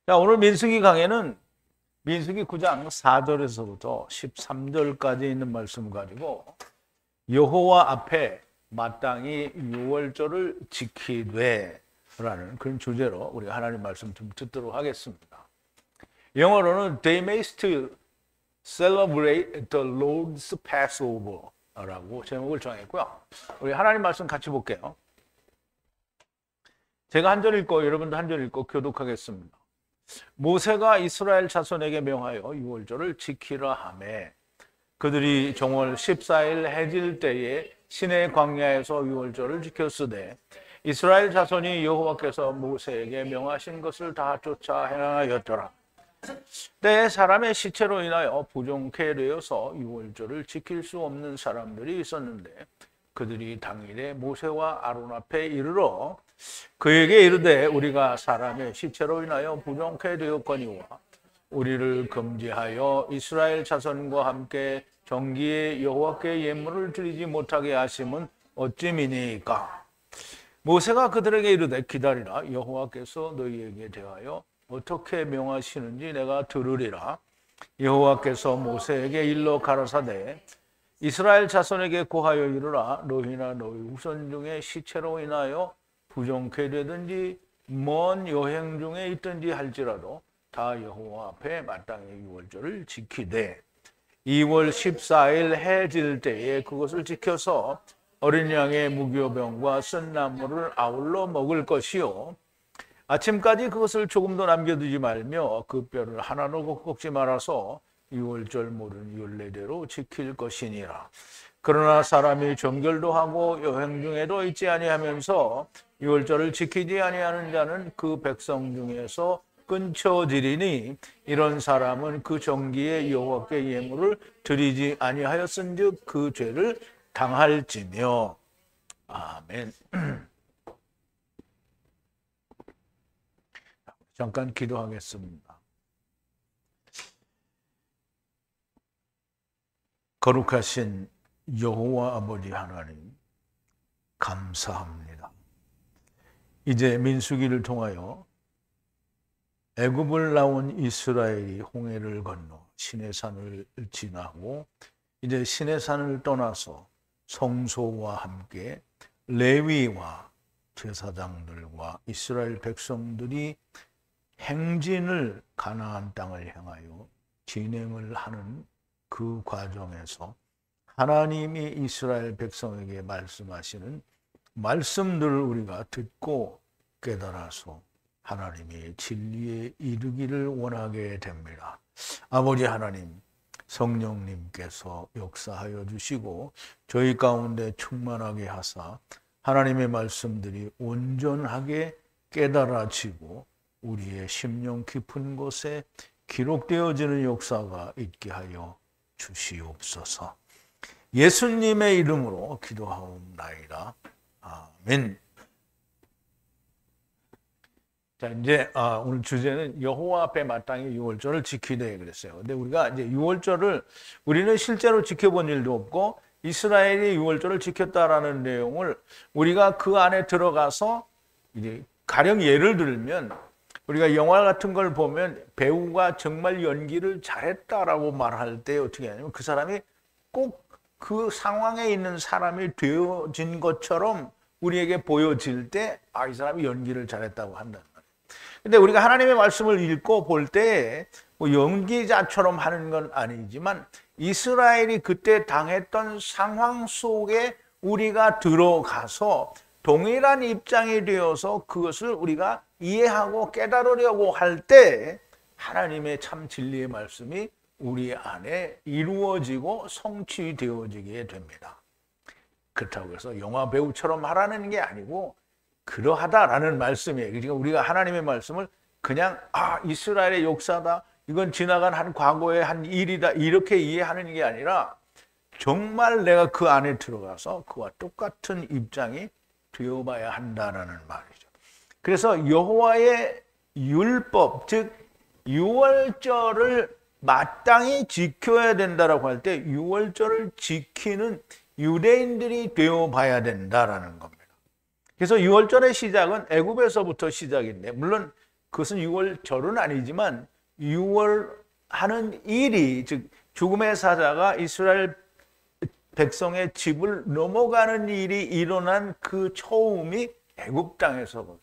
자, 오늘 민수기 강해는 민수기 9장 4절에서부터 13절까지 있는 말씀 가지고 여호와 앞에 마땅히 유월절을 지키되 라는 그런 주제로 우리가 하나님 말씀 좀 듣도록 하겠습니다. 영어로는 They may still celebrate the Lord's Passover 라고 제목을 정했고요. 우리 하나님 말씀 같이 볼게요. 제가 한 절 읽고 여러분도 한 절 읽고 교독하겠습니다. 모세가 이스라엘 자손에게 명하여 유월절을 지키라 하매 그들이 정월 14일 해질 때에 시내 광야에서 유월절을 지켰으되 이스라엘 자손이 여호와께서 모세에게 명하신 것을 다 쫓아 행하였더라. 때에 사람의 시체로 인하여 부정케 되어서 유월절을 지킬 수 없는 사람들이 있었는데 그들이 당일에 모세와 아론 앞에 이르러 그에게 이르되 우리가 사람의 시체로 인하여 부정케 되었거니와 우리를 금지하여 이스라엘 자손과 함께 정기에 여호와께 예물을 드리지 못하게 하심은 어찌미니까. 모세가 그들에게 이르되 기다리라. 여호와께서 너희에게 대하여 어떻게 명하시는지 내가 들으리라. 여호와께서 모세에게 일러 가라사대 이스라엘 자손에게 고하여 이르라. 너희나 너희 후손 중에 시체로 인하여 부정케 되든지 먼 여행 중에 있든지 할지라도 다 여호와 앞에 마땅히 유월절을 지키되 2월 14일 해질 때에 그것을 지켜서 어린 양의 무교병과 쓴 나물을 아울러 먹을 것이요 아침까지 그것을 조금도 남겨두지 말며 그 뼈를 하나도 꺾지 말아서 유월절 모든 율례대로 지킬 것이니라. 그러나 사람이 정결도 하고 여행 중에도 있지 아니하면서 유월절을 지키지 아니하는 자는 그 백성 중에서 끊쳐지리니 이런 사람은 그 정기에 여호와께 예물을 드리지 아니하였은즉 그 죄를 당할지며. 아멘. 잠깐 기도하겠습니다. 거룩하신 여호와 아버지 하나님, 감사합니다. 이제 민수기를 통하여 애굽을 나온 이스라엘이 홍해를 건너 시내산을 지나고 이제 시내산을 떠나서 성소와 함께 레위와 제사장들과 이스라엘 백성들이 행진을 가나안 땅을 향하여 진행을 하는 그 과정에서 하나님이 이스라엘 백성에게 말씀하시는 말씀들을 우리가 듣고 깨달아서 하나님의 진리에 이르기를 원하게 됩니다. 아버지 하나님, 성령님께서 역사하여 주시고 저희 가운데 충만하게 하사 하나님의 말씀들이 온전하게 깨달아지고 우리의 심령 깊은 곳에 기록되어지는 역사가 있게 하여 주시옵소서. 예수님의 이름으로 기도하옵나이다. 아멘. 자, 이제 오늘 주제는 여호와 앞에 마땅히 유월절을 지키되 그랬어요. 근데 우리가 이제 유월절을 우리는 실제로 지켜본 일도 없고 이스라엘이 유월절을 지켰다라는 내용을 우리가 그 안에 들어가서 이제 가령 예를 들면 우리가 영화 같은 걸 보면 배우가 정말 연기를 잘했다라고 말할 때 어떻게 하냐면 그 사람이 꼭 그 상황에 있는 사람이 되어진 것처럼 우리에게 보여질 때 이 사람이 연기를 잘했다고 한다는 거예요. 근데 우리가 하나님의 말씀을 읽고 볼 때 뭐 연기자처럼 하는 건 아니지만 이스라엘이 그때 당했던 상황 속에 우리가 들어가서 동일한 입장이 되어서 그것을 우리가 이해하고 깨달으려고 할 때 하나님의 참 진리의 말씀이 우리 안에 이루어지고 성취되어지게 됩니다. 그렇다고 해서 영화 배우처럼 하라는 게 아니고 그러하다라는 말씀이에요. 그러니까 우리가 하나님의 말씀을 그냥 이스라엘의 역사다, 이건 지나간 한 과거의 한 일이다 이렇게 이해하는 게 아니라 정말 내가 그 안에 들어가서 그와 똑같은 입장이 되어봐야 한다라는 말이죠. 그래서 여호와의 율법, 즉 유월절을 마땅히 지켜야 된다라고 할 때 유월절을 지키는 유대인들이 되어봐야 된다라는 겁니다. 그래서 유월절의 시작은 애굽에서부터 시작인데 물론 그것은 유월절은 아니지만 유월하는 일이, 즉 죽음의 사자가 이스라엘 백성의 집을 넘어가는 일이 일어난 그 처음이 애굽 땅에서,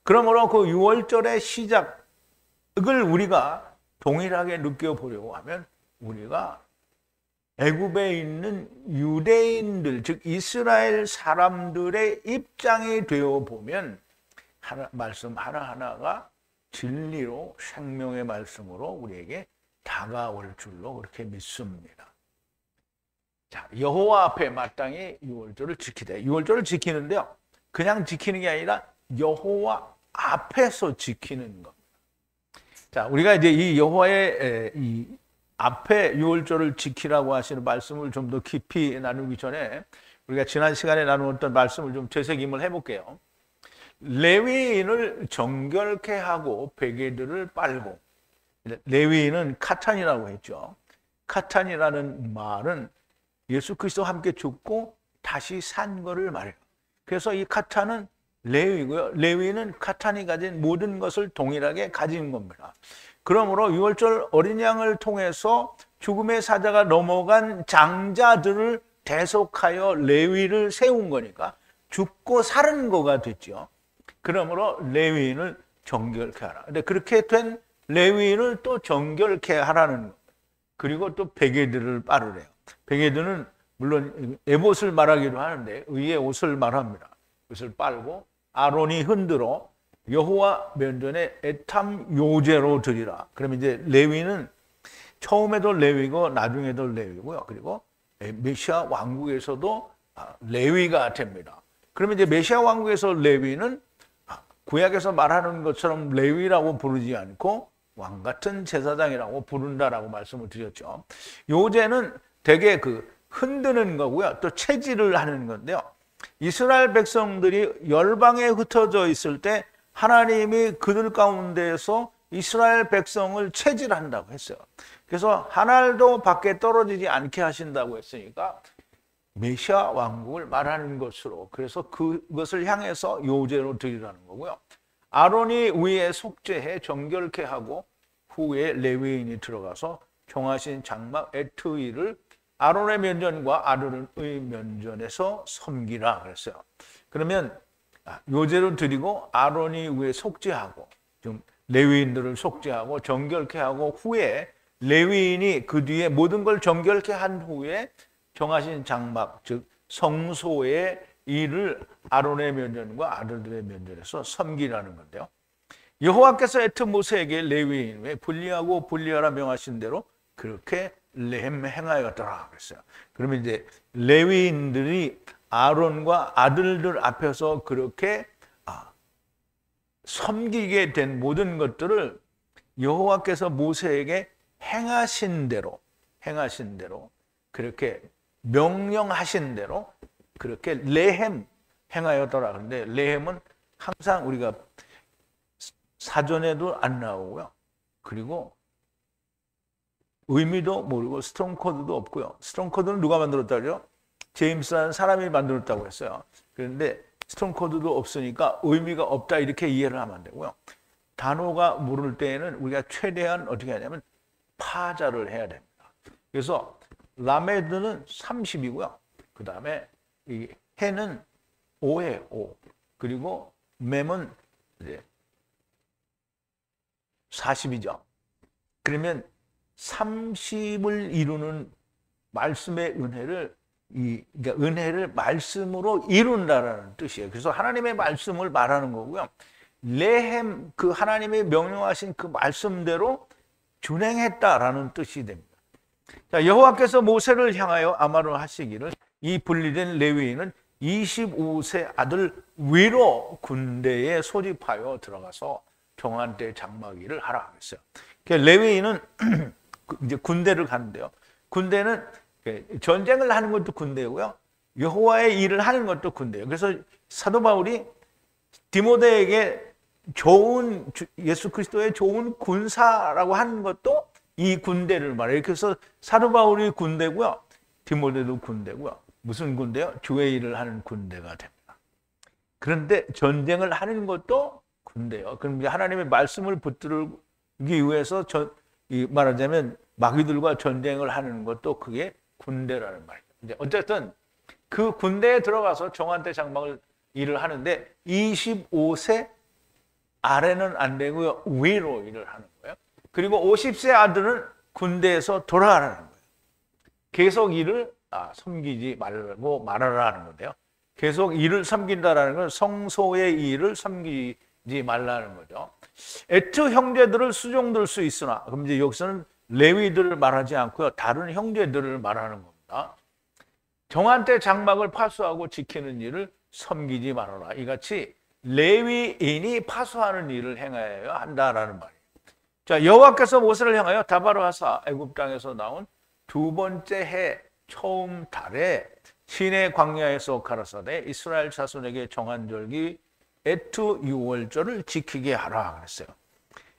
그러므로 그 유월절의 시작을 우리가 동일하게 느껴보려고 하면 우리가 애굽에 있는 유대인들, 즉 이스라엘 사람들의 입장이 되어 보면 말씀 하나하나가 진리로 생명의 말씀으로 우리에게 다가올 줄로 그렇게 믿습니다. 자, 여호와 앞에 마땅히 유월절을 지키되, 유월절을 지키는데요, 그냥 지키는 게 아니라 여호와 앞에서 지키는 겁니다. 자, 우리가 이제 이 여호와의 이 앞에 유월절을 지키라고 하시는 말씀을 좀 더 깊이 나누기 전에 우리가 지난 시간에 나누었던 말씀을 좀 되새김을 해볼게요. 레위인을 정결케 하고 베개들을 빨고, 레위인은 카탄이라고 했죠. 카탄이라는 말은 예수 그리스도와 함께 죽고 다시 산 거를 말해요. 그래서 이 카탄은 레위고요. 레위는 카탄이 가진 모든 것을 동일하게 가진 겁니다. 그러므로 유월절 어린 양을 통해서 죽음의 사자가 넘어간 장자들을 대속하여 레위를 세운 거니까 죽고 살은 거가 됐죠. 그러므로 레위인을 정결케 하라. 근데 그렇게 된 레위인을 또 정결케 하라는 것. 그리고 또 베개들을 빨으래요. 베개들은 물론 에봇을 말하기도 하는데 의의 옷을 말합니다. 그것을 빨고 아론이 흔들어 여호와 면전에 애탐 요제로 드리라. 그러면 이제 레위는 처음에도 레위고 나중에도 레위고요. 그리고 메시아 왕국에서도 레위가 됩니다. 그러면 이제 메시아 왕국에서 레위는 구약에서 말하는 것처럼 레위라고 부르지 않고 왕 같은 제사장이라고 부른다라고 말씀을 드렸죠. 요제는 되게 그 흔드는 거고요. 또 체질을 하는 건데요. 이스라엘 백성들이 열방에 흩어져 있을 때 하나님이 그들 가운데에서 이스라엘 백성을 체질한다고 했어요. 그래서 한 알도 밖에 떨어지지 않게 하신다고 했으니까 메시아 왕국을 말하는 것으로, 그래서 그것을 향해서 요제로 드리라는 거고요. 아론이 위에 속죄해 정결케 하고 후에 레위인이 들어가서 정하신 장막 에트위를 아론의 면전과 아론의 면전에서 섬기라 그랬어요. 그러면 요제로 드리고 아론이 위에 속죄하고, 좀 레위인들을 속죄하고 정결케 하고 후에 레위인이 그 뒤에 모든 걸 정결케 한 후에 정하신 장막, 즉 성소의 일을 아론의 면전과 아들들의 면전에서 섬기라는 건데요. 여호와께서 애트 모세에게 레위인 외에 분리하고 분리하라 명하신 대로 그렇게 행하였더라 그랬어요. 그러면 이제 레위인들이 아론과 아들들 앞에서 그렇게 섬기게 된 모든 것들을 여호와께서 모세에게 행하신 대로 그렇게 명령하신 대로 그렇게 레헴 행하였더라. 그런데 레헴은 항상 우리가 사전에도 안 나오고요. 그리고 의미도 모르고 스트롱 코드도 없고요. 스트롱 코드는 누가 만들었다고요? 제임스라는 사람이 만들었다고 했어요. 그런데 스트롱 코드도 없으니까 의미가 없다 이렇게 이해를 하면 안 되고요. 단어가 모를 때에는 우리가 최대한 어떻게 하냐면 파자를 해야 됩니다. 그래서 라메드는 30이고요. 그 다음에 이 해는 5에 5. 그리고 mem은 이제 40이죠. 그러면 30을 이루는 말씀의 은혜를, 그러니까 은혜를 말씀으로 이룬다라는 뜻이에요. 그래서 하나님의 말씀을 말하는 거고요. 레헴, 그 하나님의 명령하신 그 말씀대로 준행했다라는 뜻이 됩니다. 자, 여호와께서 모세를 향하여 아마로 하시기를 이 분리된 레위인은 25세 아들 위로 군대에 소집하여 들어가서 정한 때 장막일을 하라 했어요. 레위인은 이제 군대를 가는데요. 군대는 전쟁을 하는 것도 군대고요. 여호와의 일을 하는 것도 군대예요. 그래서 사도 바울이 디모데에게 예수 그리스도의 좋은 군사라고 하는 것도 이 군대를 말해요. 그래서 사도 바울이 군대고요. 디모데도 군대고요. 무슨 군대요? 주의 일을 하는 군대가 됩니다. 그런데 전쟁을 하는 것도 군대요. 그럼 이제 하나님의 말씀을 붙들기 위해서 말하자면 마귀들과 전쟁을 하는 것도 그게 군대라는 말이에요. 이제 어쨌든 그 군대에 들어가서 정한때 장막을 일을 하는데 25세 아래는 안 되고요. 위로 일을 하는 거예요. 그리고 50세 아들은 군대에서 돌아가라는 거예요. 계속 일을 섬기지 말고 말아라는 건데요. 계속 일을 섬긴다라는 건 성소의 일을 섬기지 말라는 거죠. 에트 형제들을 수종들 수 있으나, 그럼 이제 여기서는 레위들을 말하지 않고요. 다른 형제들을 말하는 겁니다. 정한 때 장막을 파수하고 지키는 일을 섬기지 말아라. 이같이 레위인이 파수하는 일을 행하여야 한다라는 말이에요. 자, 여호와께서 모세를 향하여 다바로 하사 애굽 땅에서 나온 두 번째 해 처음 달에 시내 광야에서 가라사대 이스라엘 자손에게 정한 절기 에투 유월절을 지키게 하라 그랬어요.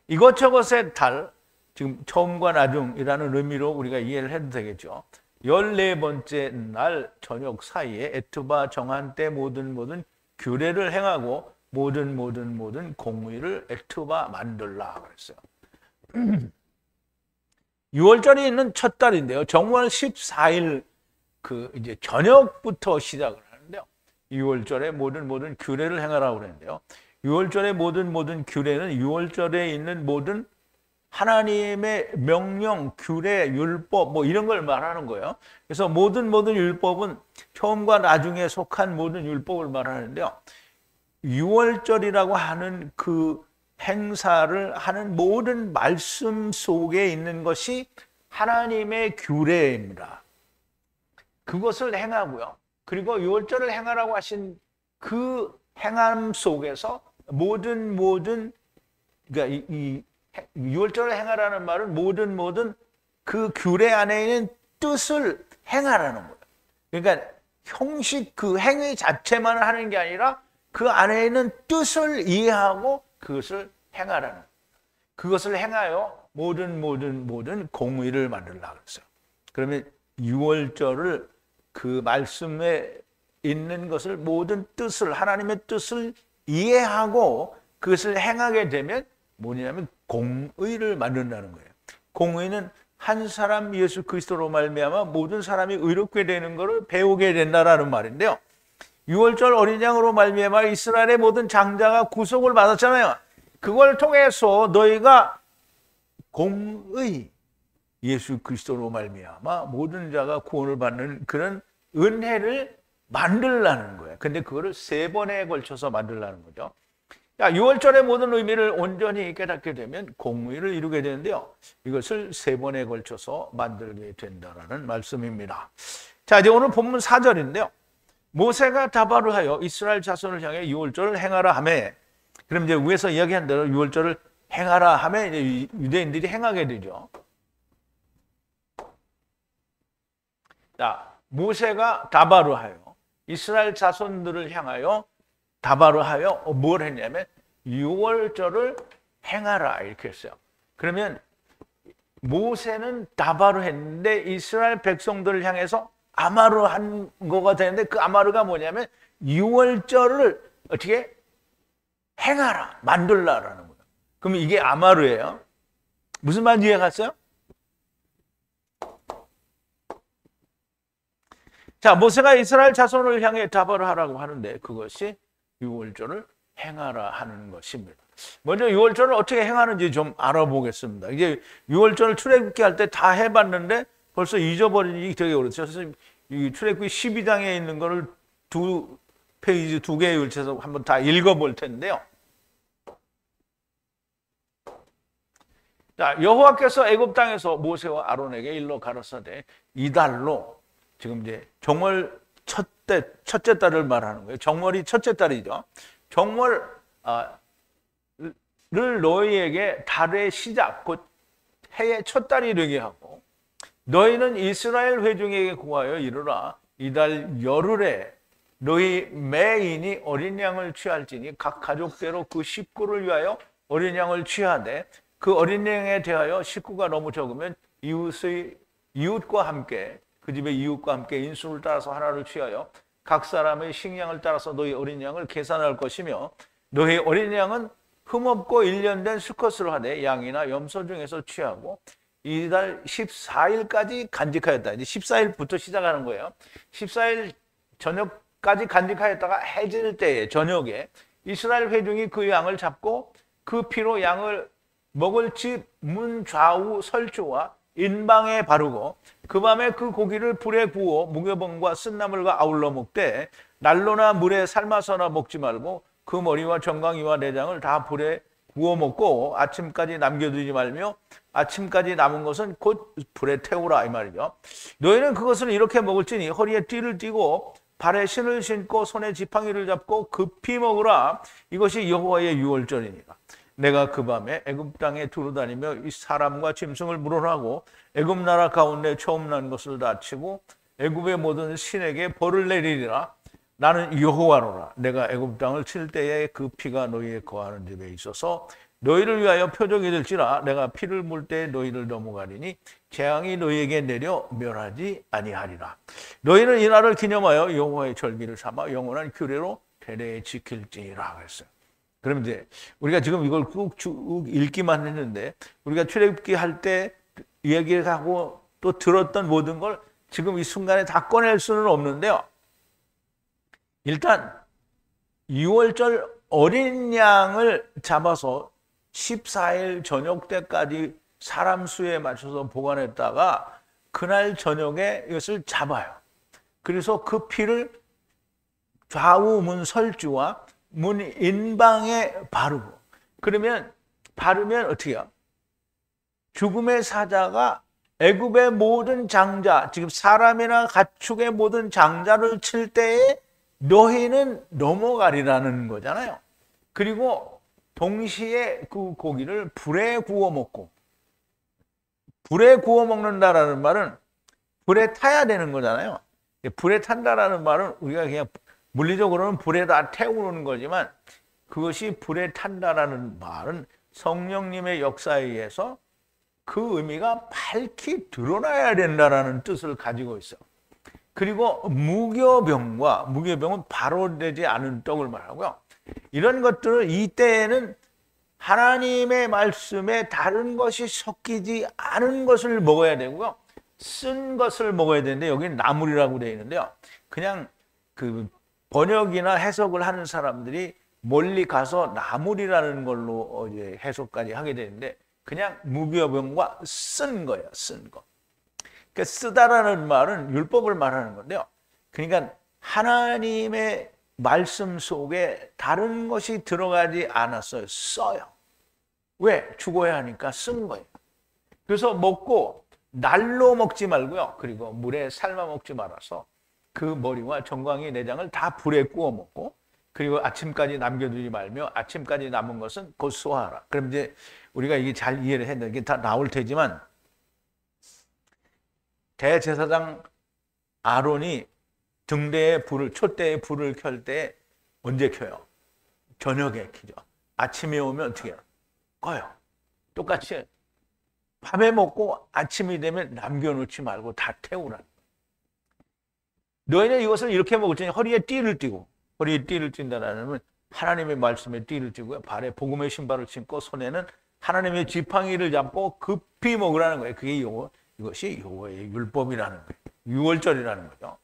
이것저것의 달, 지금 처음과 나중이라는 의미로 우리가 이해를 해도 되겠죠. 14번째 날 저녁 사이에 에투바 정한 때 모든 규례를 행하고 모든 공의를 에투바 만들라 그랬어요. 6월절이 있는 첫 달인데요. 정월 14일 이제 저녁부터 시작을 하는데요. 6월절에 모든 규례를 행하라고 그랬는데요. 6월절의 모든 규례는 6월절에 있는 모든 하나님의 명령, 규례, 율법 뭐 이런 걸 말하는 거예요. 그래서 모든 율법은 처음과 나중에 속한 모든 율법을 말하는데요. 6월절이라고 하는 그 행사를 하는 모든 말씀 속에 있는 것이 하나님의 규례입니다. 그것을 행하고요. 그리고 6월절을 행하라고 하신 그 행함 속에서 모든 그러니까 이 6월절을 행하라는 말은 모든 그 규례 안에 있는 뜻을 행하라는 거예요. 그러니까 형식 그 행위 자체만 하는 게 아니라 그 안에 있는 뜻을 이해하고 그것을 행하라는 거예요. 그것을 행하여 모든 공의를 만들라 그랬어요. 그러면 6월절을 그 말씀에 있는 것을 모든 뜻을 하나님의 뜻을 이해하고 그것을 행하게 되면 뭐냐면 공의를 만든다는 거예요. 공의는 한 사람 예수 그리스도로 말미암아 모든 사람이 의롭게 되는 것을 배우게 된다라는 말인데요. 6월절 어린 양으로 말미암아 이스라엘의 모든 장자가 구속을 받았잖아요. 그걸 통해서 너희가 공의 예수 그리스도로 말미암아 모든 자가 구원을 받는 그런 은혜를 만들라는 거예요. 근데 그거를 3번에 걸쳐서 만들라는 거죠. 6월절의 모든 의미를 온전히 깨닫게 되면 공의를 이루게 되는데요. 이것을 3번에 걸쳐서 만들게 된다라는 말씀입니다. 자, 이제 오늘 본문 4절인데요. 모세가 다바로 하여 이스라엘 자손을 향해 6월절을 행하라 하며, 그럼 이제 위에서 이야기한 대로 6월절을 행하라 하며 이제 유대인들이 행하게 되죠. 자, 모세가 다바로 하여 이스라엘 자손들을 향하여 다바로 하여 뭘 했냐면 6월절을 행하라 이렇게 했어요. 그러면 모세는 다바로 했는데 이스라엘 백성들을 향해서 아마르 한 거가 되는데 그 아마르가 뭐냐면 6월절을 어떻게 행하라, 만들라라는 거예요. 그럼 이게 아마르예요. 무슨 말인지 이해갔어요? 자, 모세가 이스라엘 자손을 향해 다바를 하라고 하는데 그것이 6월절을 행하라 하는 것입니다. 먼저 6월절을 어떻게 행하는지 좀 알아보겠습니다. 이제 6월절을 출애굽기 할 때 다 해봤는데 벌써 잊어버리기 되게 어렵죠. 그래서 이 출애굽기 12장에 있는 거를 2페이지 2개에 걸쳐서 한번 다 읽어볼 텐데요. 자, 여호와께서 애굽 땅에서 모세와 아론에게 일러 가라사대 이달로, 지금 이제 정월 첫째 달을 말하는 거예요. 정월이 첫째 달이죠. 정월을 너희에게 달의 시작, 곧 해의 첫 달이 되게 하고, 너희는 이스라엘 회중에게 구하여 이르라. 이달 열흘에 너희 매인이 어린 양을 취할지니 각 가족대로 그 식구를 위하여 어린 양을 취하되, 그 어린 양에 대하여 식구가 너무 적으면 이웃과 함께, 그 집의 이웃과 함께 인수를 따라서 하나를 취하여 각 사람의 식량을 따라서 너희 어린 양을 계산할 것이며, 너희 어린 양은 흠없고 일련된 수컷을 하되 양이나 염소 중에서 취하고 이달 14일까지 간직하였다. 이제 14일부터 시작하는 거예요. 14일 저녁까지 간직하였다가 해질 때에 저녁에 이스라엘 회중이 그 양을 잡고 그 피로 양을 먹을 집 문 좌우 설주와 인방에 바르고 그 밤에 그 고기를 불에 구워 무교병과 쓴나물과 아울러 먹되 난로나 물에 삶아서나 먹지 말고 그 머리와 정강이와 내장을 다 불에 구워 먹고 아침까지 남겨두지 말며 아침까지 남은 것은 곧 불에 태우라 이 말이죠. 너희는 그것을 이렇게 먹을지니 허리에 띠를 띠고 발에 신을 신고 손에 지팡이를 잡고 급히 먹으라. 이것이 여호와의 유월절이니라. 내가 그 밤에 애굽 땅에 두루다니며 이 사람과 짐승을 물어나고 애굽 나라 가운데 처음 난 것을 다치고 애굽의 모든 신에게 벌을 내리리라. 나는 여호와로라. 내가 애굽 땅을 칠 때에 그 피가 너희의 거하는 집에 있어서 너희를 위하여 표적이 될지라. 내가 피를 물 때 너희를 넘어가리니 재앙이 너희에게 내려 멸하지 아니하리라. 너희는 이 날을 기념하여 여호와의 절기를 삼아 영원한 규례로 대대에 지킬지니라 그랬어요. 그럼 이제 우리가 지금 이걸 쭉 읽기만 했는데 우리가 출애굽기 할 때 얘기하고 또 들었던 모든 걸 지금 이 순간에 다 꺼낼 수는 없는데요. 일단 6월절 어린 양을 잡아서 14일 저녁 때까지 사람 수에 맞춰서 보관했다가 그날 저녁에 이것을 잡아요. 그래서 그 피를 좌우 문 설주와 문 인방에 바르고 그러면 바르면 어떻게 해요? 죽음의 사자가 애굽의 모든 장자, 지금 사람이나 가축의 모든 장자를 칠 때에 너희는 넘어가리라는 거잖아요. 그리고 동시에 그 고기를 불에 구워 먹고, 불에 구워 먹는다라는 말은 불에 타야 되는 거잖아요. 불에 탄다라는 말은 우리가 그냥 물리적으로는 불에다 태우는 거지만 그것이 불에 탄다라는 말은 성령님의 역사에 의해서 그 의미가 밝히 드러나야 된다라는 뜻을 가지고 있어요. 그리고 무교병은 바로 되지 않은 떡을 말하고요. 이런 것들을 이때에는 하나님의 말씀에 다른 것이 섞이지 않은 것을 먹어야 되고요. 쓴 것을 먹어야 되는데 여기는 나물이라고 되어 있는데요. 그냥 그 번역이나 해석을 하는 사람들이 멀리 가서 나물이라는 걸로 이제 해석까지 하게 되는데 그냥 무교병과 쓴 거예요. 쓴 거. 그러니까 쓰다라는 말은 율법을 말하는 건데요. 그러니까 하나님의 말씀 속에 다른 것이 들어가지 않았어요. 써요. 왜? 죽어야 하니까 쓴 거예요. 그래서 먹고 날로 먹지 말고요. 그리고 물에 삶아 먹지 말아서 그 머리와 정강이 내장을 다 불에 구워 먹고 그리고 아침까지 남겨두지 말며 아침까지 남은 것은 곧 소화하라. 그럼 이제 우리가 이게 잘 이해를 했는데 이게 다 나올 테지만 대제사장 아론이 등대에 촛대에 불을 켤 때 언제 켜요? 저녁에 켜죠. 아침에 오면 어떻게 해요? 꺼요. 똑같이 밤에 먹고 아침이 되면 남겨놓지 말고 다 태우라. 너희는 이것을 이렇게 먹을지니 허리에 띠를 띠고, 허리에 띠를 띈다라는 건 하나님의 말씀에 띠를 띠고요. 발에 복음의 신발을 신고 손에는 하나님의 지팡이를 잡고 급히 먹으라는 거예요. 그게 이것이 여호와의 율법이라는 거예요. 유월절이라는 거죠.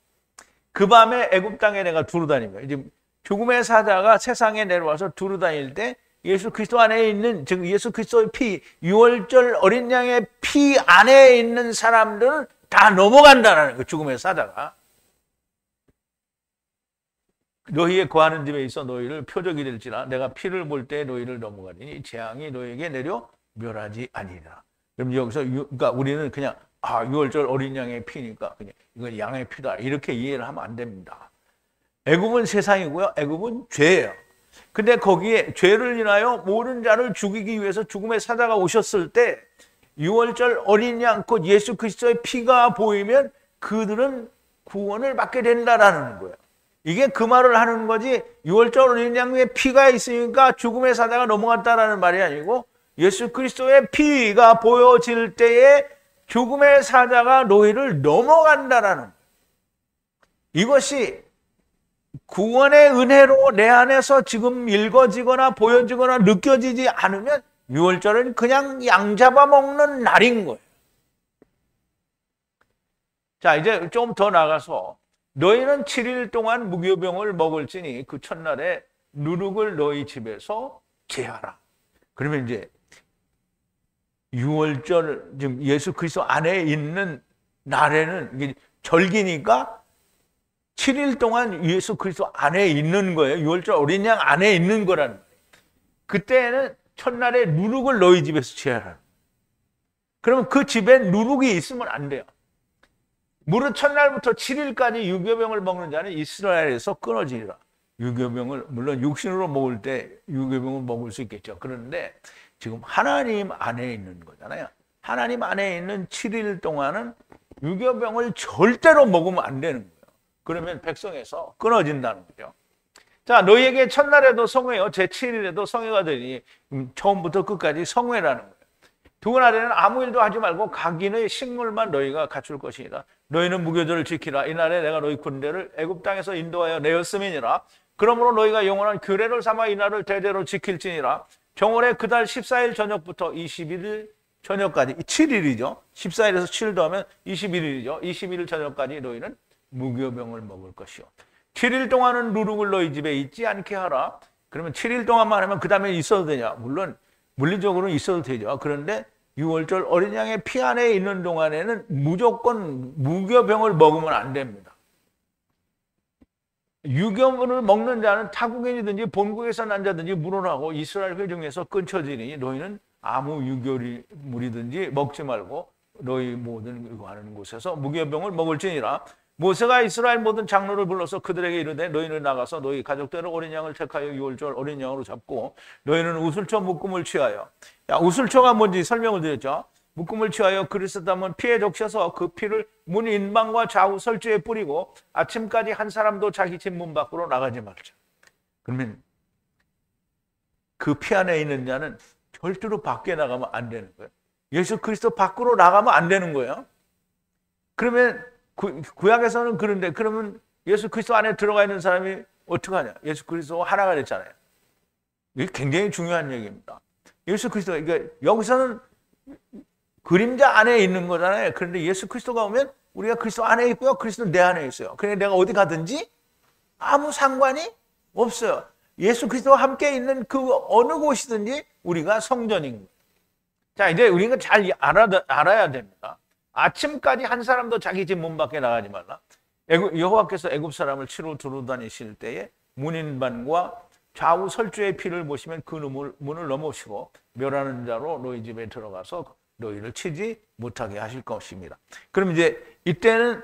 그 밤에 애굽 땅에 내가 두루다니며 이제 죽음의 사자가 세상에 내려와서 두루다닐 때 예수 그리스도 안에 있는 즉 예수 그리스도의 피, 유월절 어린 양의 피 안에 있는 사람들은 다 넘어간다는 거예요. 죽음의 사자가. 너희의 거하는 집에 있어 너희를 표적이 될지라 내가 피를 볼 때 너희를 넘어가리니 재앙이 너희에게 내려 멸하지 아니라. 그럼 여기서 그러니까 우리는 그냥 유월절 어린 양의 피니까 그냥 이건 양의 피다 이렇게 이해를 하면 안 됩니다. 애굽은 세상이고요. 애굽은 죄예요. 근데 거기에 죄를 인하여 모든 자를 죽이기 위해서 죽음의 사자가 오셨을 때 유월절 어린 양 곧 예수 그리스도의 피가 보이면 그들은 구원을 받게 된다라는 거예요. 이게 그 말을 하는 거지 유월절 어린 양의 피가 있으니까 죽음의 사자가 넘어갔다라는 말이 아니고 예수 그리스도의 피가 보여질 때에 죽음의 사자가 너희를 넘어간다라는 거예요. 이것이 구원의 은혜로 내 안에서 지금 읽어지거나 보여지거나 느껴지지 않으면 유월절은 그냥 양 잡아먹는 날인 거예요. 자, 이제 좀 더 나가서 너희는 7일 동안 무교병을 먹을지니 그 첫날에 누룩을 너희 집에서 제하라. 그러면 이제 유월절, 지금 예수 그리스도 안에 있는 날에는 이게 절기니까 7일 동안 예수 그리스도 안에 있는 거예요. 유월절 어린 양 안에 있는 거라는 거예요. 그때는 첫날에 누룩을 너희 집에서 제하라. 그러면 그 집에 누룩이 있으면 안 돼요. 무릇 첫날부터 7일까지 유교병을 먹는 자는 이스라엘에서 끊어지리라. 유교병을 물론 육신으로 먹을 때 유교병을 먹을 수 있겠죠. 그런데 지금 하나님 안에 있는 거잖아요. 하나님 안에 있는 7일 동안은 유교병을 절대로 먹으면 안 되는 거예요. 그러면 백성에서 끊어진다는 거죠. 자, 너희에게 첫날에도 성회요, 제7일에도 성회가 되니 처음부터 끝까지 성회라는 거예요. 두 날에는 아무 일도 하지 말고 각인의 식물만 너희가 갖출 것이니라. 너희는 무교절을 지키라. 이날에 내가 너희 군대를 애굽 땅에서 인도하여 내었음이니라. 그러므로 너희가 영원한 규례를 삼아 이날을 대대로 지킬지니라. 정월의 그달 14일 저녁부터 21일 저녁까지 7일이죠. 14일에서 7일 더하면 21일이죠. 21일 저녁까지 너희는 무교병을 먹을 것이요. 7일 동안은 누룩을 너희 집에 있지 않게 하라. 그러면 7일 동안만 하면 그 다음에 있어도 되냐? 물론 물리적으로는 있어도 되죠. 그런데 유월절 어린 양의 피 안에 있는 동안에는 무조건 무교병을 먹으면 안 됩니다. 유교물을 먹는 자는 타국인이든지 본국에서 난 자든지 물어나고 이스라엘 회중에서 끊쳐지니 너희는 아무 유교물이든지 먹지 말고 너희 모든 거하는 곳에서 무교병을 먹을지니라. 모세가 이스라엘 모든 장로를 불러서 그들에게 이르되 너희는 나가서 너희 가족대로 어린 양을 택하여 유월절 어린 양으로 잡고 너희는 우슬초 묶음을 취하여, 우슬초가 뭔지 설명을 드렸죠. 묶음을 취하여 그릇에 담은 피에 적셔서 그 피를 문 인방과 좌우 설주에 뿌리고 아침까지 한 사람도 자기 집 문 밖으로 나가지 말자. 그러면 그 피 안에 있는 자는 절대로 밖에 나가면 안 되는 거예요. 예수 그리스도 밖으로 나가면 안 되는 거예요. 그러면 구약에서는 그런데 그러면 예수 그리스도 안에 들어가 있는 사람이 어떻게 하냐? 예수 그리스도 하나가 됐잖아요. 이게 굉장히 중요한 얘기입니다. 예수 그리스도, 그러니까 여기서는 그림자 안에 있는 거잖아요. 그런데 예수 그리스도가 오면 우리가 그리스도 안에 있고요. 그리스도는 내 안에 있어요. 그러니까 내가 어디 가든지 아무 상관이 없어요. 예수 그리스도와 함께 있는 그 어느 곳이든지 우리가 성전인 거예요. 자, 이제 우리가 잘 알아야 됩니다. 아침까지 한 사람도 자기 집 문 밖에 나가지 말라. 여호와께서 애굽 사람을 치러 두루다니실 때에 문인반과 좌우 설주의 피를 보시면 그 문을 넘으시고 멸하는 자로 너희 집에 들어가서 너희를 치지 못하게 하실 것입니다. 그럼 이제 이때는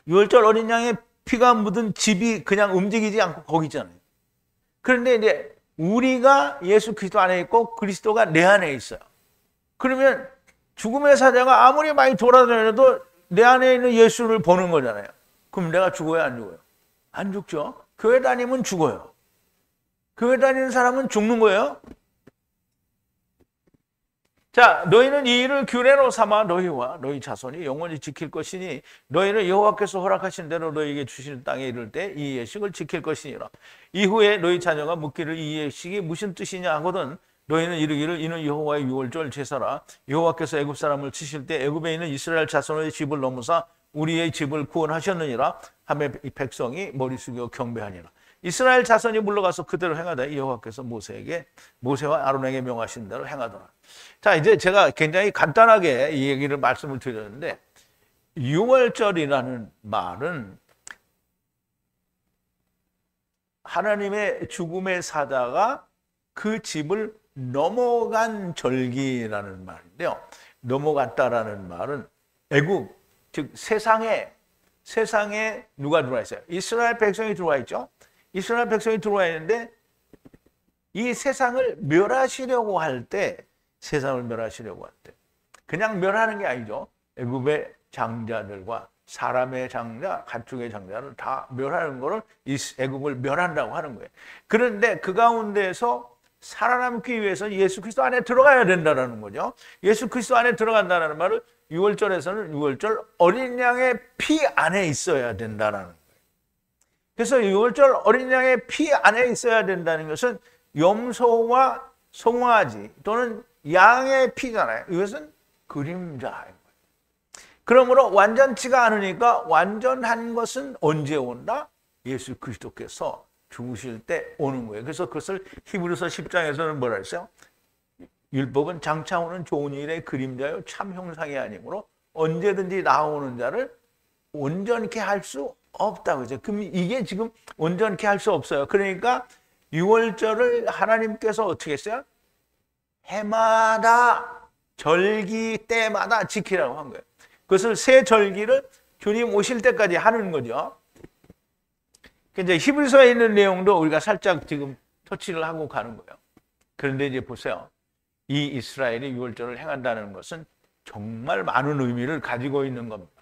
유월절 어린 양의 피가 묻은 집이 그냥 움직이지 않고 거기 있잖아요. 그런데 이제 우리가 예수 그리스도 안에 있고 그리스도가 내 안에 있어요. 그러면 죽음의 사자가 아무리 많이 돌아다녀도 내 안에 있는 예수를 보는 거잖아요. 그럼 내가 죽어요, 안 죽어요? 안 죽죠. 교회 다니면 죽어요. 교회 다니는 사람은 죽는 거예요. 자, 너희는 이 일을 규례로 삼아 너희와 너희 자손이 영원히 지킬 것이니 너희는 여호와께서 허락하신 대로 너희에게 주시는 땅에 이를 때 이 예식을 지킬 것이니라. 이후에 너희 자녀가 묻기를 이 예식이 무슨 뜻이냐 하거든 너희는 이르기를 이는 여호와의 유월절 제사라. 여호와께서 애굽 사람을 치실 때 애굽에 있는 이스라엘 자손의 집을 넘으사 우리의 집을 구원하셨느니라 하며 이 백성이 머리 숙여 경배하니라. 이스라엘 자손이 물러가서 그대로 행하되 여호와께서 모세와 아론에게 명하신 대로 행하더라. 자, 이제 제가 굉장히 간단하게 이 얘기를 말씀을 드렸는데 유월절이라는 말은 하나님의 죽음의 사자가 그 집을 넘어간 절기라는 말인데요. 넘어갔다라는 말은 애굽, 즉 세상에 누가 들어와 있어요? 이스라엘 백성이 들어와 있죠. 이스라엘 백성이 들어와 있는데 이 세상을 멸하시려고 할 때 그냥 멸하는 게 아니죠. 애굽의 장자들과 사람의 장자, 가축의 장자를 다 멸하는 거를 애굽을 멸한다고 하는 거예요. 그런데 그 가운데에서 살아남기 위해서 예수 그리스도 안에 들어가야 된다는 거죠. 예수 그리스도 안에 들어간다는 말을 유월절에서는 유월절 어린 양의 피 안에 있어야 된다는 거예요. 그래서 유월절 어린 양의 피 안에 있어야 된다는 것은 염소와 송아지 또는 양의 피잖아요. 이것은 그림자예요. 그러므로 완전치가 않으니까 완전한 것은 언제 온다? 예수 그리스도께서 죽으실 때 오는 거예요. 그래서 그것을 히브리서 10장에서는 뭐라 했어요? 율법은 장차 오는 좋은 일의 그림자요 참 형상이 아니므로 언제든지 나오는 자를 온전케 할 수 없다고 그죠. 그럼 이게 지금 온전케 할 수 없어요. 그러니까 유월절을 하나님께서 어떻게 했어요? 해마다 절기 때마다 지키라고 한 거예요. 그것을 새 절기를 주님 오실 때까지 하는 거죠. 이제 히브리서에 있는 내용도 우리가 살짝 지금 터치를 하고 가는 거예요. 그런데 이제 보세요. 이 이스라엘이 유월절을 행한다는 것은 정말 많은 의미를 가지고 있는 겁니다.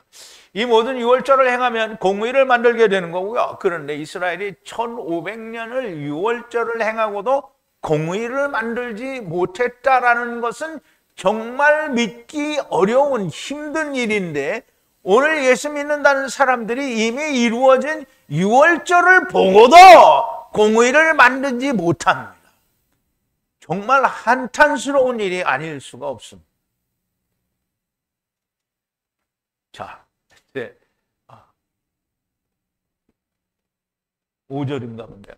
이 모든 유월절을 행하면 공의를 만들게 되는 거고요. 그런데 이스라엘이 1500년을 유월절을 행하고도 공의를 만들지 못했다라는 것은 정말 믿기 어려운 힘든 일인데 오늘 예수 믿는다는 사람들이 이미 이루어진 유월절을 보고도 공의를 만들지 못합니다. 정말 한탄스러운 일이 아닐 수가 없습니다. 자, 이제 5절인가 본데요.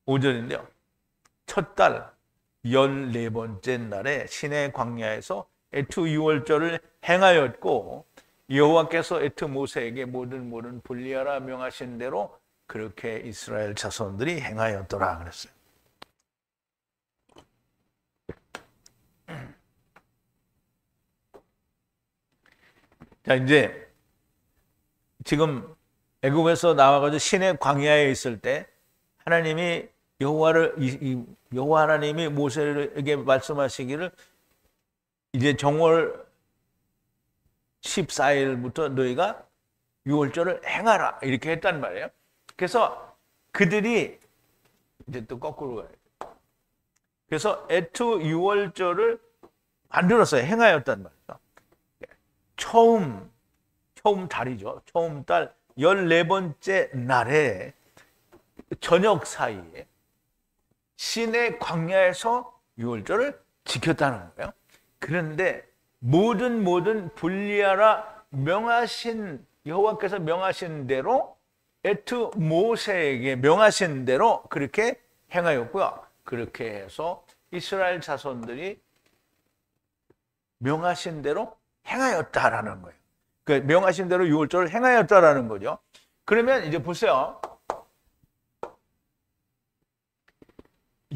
5절인데요. 첫 달 14번째 날에 시내 광야에서 에투 유월절을 행하였고 여호와께서 에투 모세에게 모든 분리하라 명하신 대로 그렇게 이스라엘 자손들이 행하였더라 그랬어요. 자, 이제 지금 애굽에서 나와가지고 시내 광야에 있을 때 하나님이 여호와 하나님이 모세에게 말씀하시기를 이제 정월 14일부터 너희가 유월절을 행하라 이렇게 했단 말이에요. 그래서 그들이 이제 또 거꾸로 가요. 그래서 에투 유월절을 만들었어요. 행하였단 말이에요. 처음 달이죠. 처음 달 14번째 날에 저녁 사이에 시내 광야에서 유월절을 지켰다는 거예요. 그런데 모든 분리하라 명하신 여호와께서 명하신 대로 에투 모세에게 명하신 대로 그렇게 행하였고요. 그렇게 해서 이스라엘 자손들이 명하신 대로 행하였다라는 거예요. 그 명하신 대로 유월절을 행하였다라는 거죠. 그러면 이제 보세요.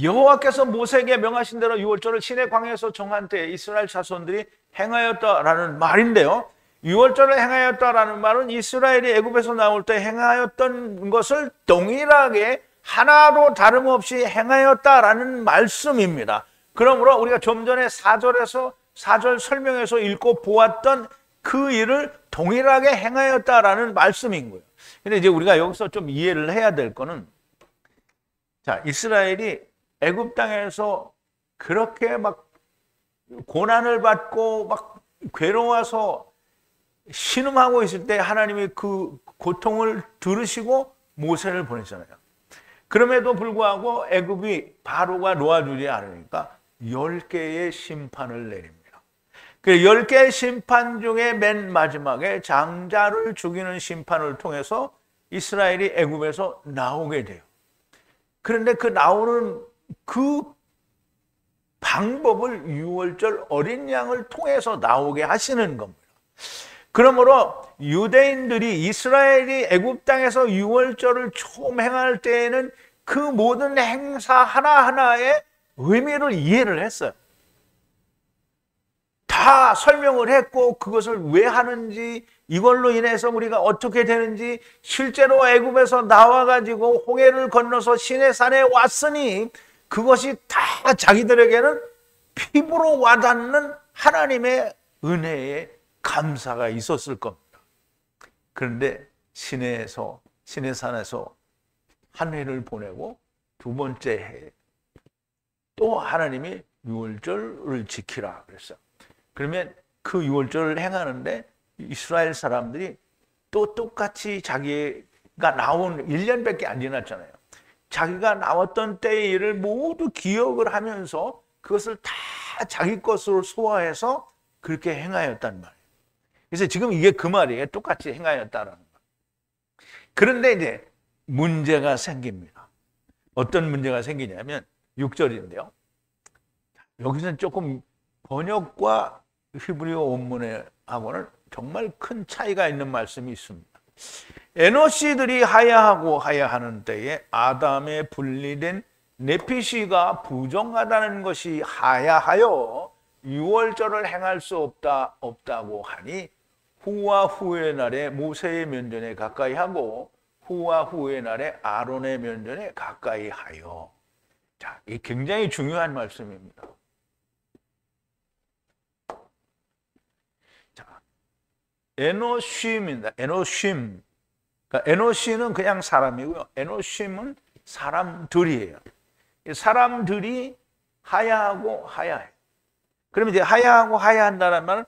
여호와께서 모세에게 명하신 대로 유월절을 시내 광야에서 정한 때 이스라엘 자손들이 행하였다라는 말인데요. 유월절을 행하였다라는 말은 이스라엘이 애굽에서 나올 때 행하였던 것을 동일하게 하나도 다름없이 행하였다라는 말씀입니다. 그러므로 우리가 좀 전에 4절 설명에서 읽고 보았던 그 일을 동일하게 행하였다라는 말씀인 거예요. 근데 이제 우리가 여기서 좀 이해를 해야 될 거는 자, 이스라엘이 애굽 땅에서 그렇게 막 고난을 받고 막 괴로워서 신음하고 있을 때 하나님이 그 고통을 들으시고 모세를 보내잖아요. 그럼에도 불구하고 애굽이 바로가 놓아주지 않으니까 10개의 심판을 내립니다. 그 10개의 심판 중에 맨 마지막에 장자를 죽이는 심판을 통해서 이스라엘이 애굽에서 나오게 돼요. 그런데 그 나오는 그 방법을 유월절 어린 양을 통해서 나오게 하시는 겁니다. 그러므로 유대인들이 이스라엘이 애굽 땅에서 유월절을 처음 행할 때에는 그 모든 행사 하나하나의 의미를 이해를 했어요. 다 설명을 했고 그것을 왜 하는지 이걸로 인해서 우리가 어떻게 되는지 실제로 애굽에서 나와가지고 홍해를 건너서 시내산에 왔으니 그것이 다 자기들에게는 피부로 와닿는 하나님의 은혜에 감사가 있었을 겁니다. 그런데 시내산에서 한 해를 보내고 두 번째 해에 또 하나님이 유월절을 지키라 그랬어요. 그러면 그 유월절을 행하는데 이스라엘 사람들이 또 똑같이 자기의 나온 1년밖에 안 지났잖아요. 자기가 나왔던 때의 일을 모두 기억을 하면서 그것을 다 자기 것으로 소화해서 그렇게 행하였단 말이에요. 그래서 지금 이게 그 말이에요. 똑같이 행하였다라는 말. 그런데 이제 문제가 생깁니다. 어떤 문제가 생기냐면 6절인데요. 여기서는 조금 번역과 히브리어 원문하고는 정말 큰 차이가 있는 말씀이 있습니다. 에노시들이 하야하고 하야하는 때에 아담의 분리된 네피시가 부정하다는 것이 하야하여 유월절을 행할 수 없다고 하니 후와 후의 날에 모세의 면전에 가까이 하고 후와 후의 날에 아론의 면전에 가까이 하여. 자, 이 굉장히 중요한 말씀입니다. 자, 에노심입니다. 에노심. 그러니까 에노시는 그냥 사람이고요. 에노심은 사람들이에요. 사람들이 하야하고 하야해. 그러면 이제 하야하고 하야한다는 말은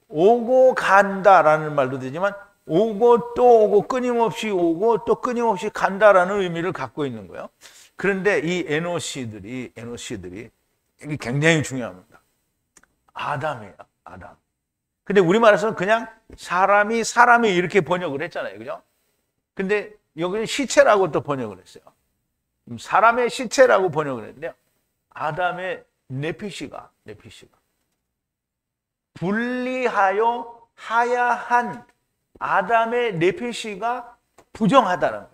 오고 간다라는 말도 되지만 오고 또 오고 끊임없이 오고 또 끊임없이 간다라는 의미를 갖고 있는 거예요. 그런데 이 에노시들이 이게 굉장히 중요합니다. 아담이에요. 아담. 근데 우리말에서는 그냥 사람이 이렇게 번역을 했잖아요. 그죠? 근데 여기는 시체라고 또 번역을 했어요. 사람의 시체라고 번역을 했는데요. 아담의 네피시가 분리하여 하야한 아담의 네피시가 부정하다는 거예요.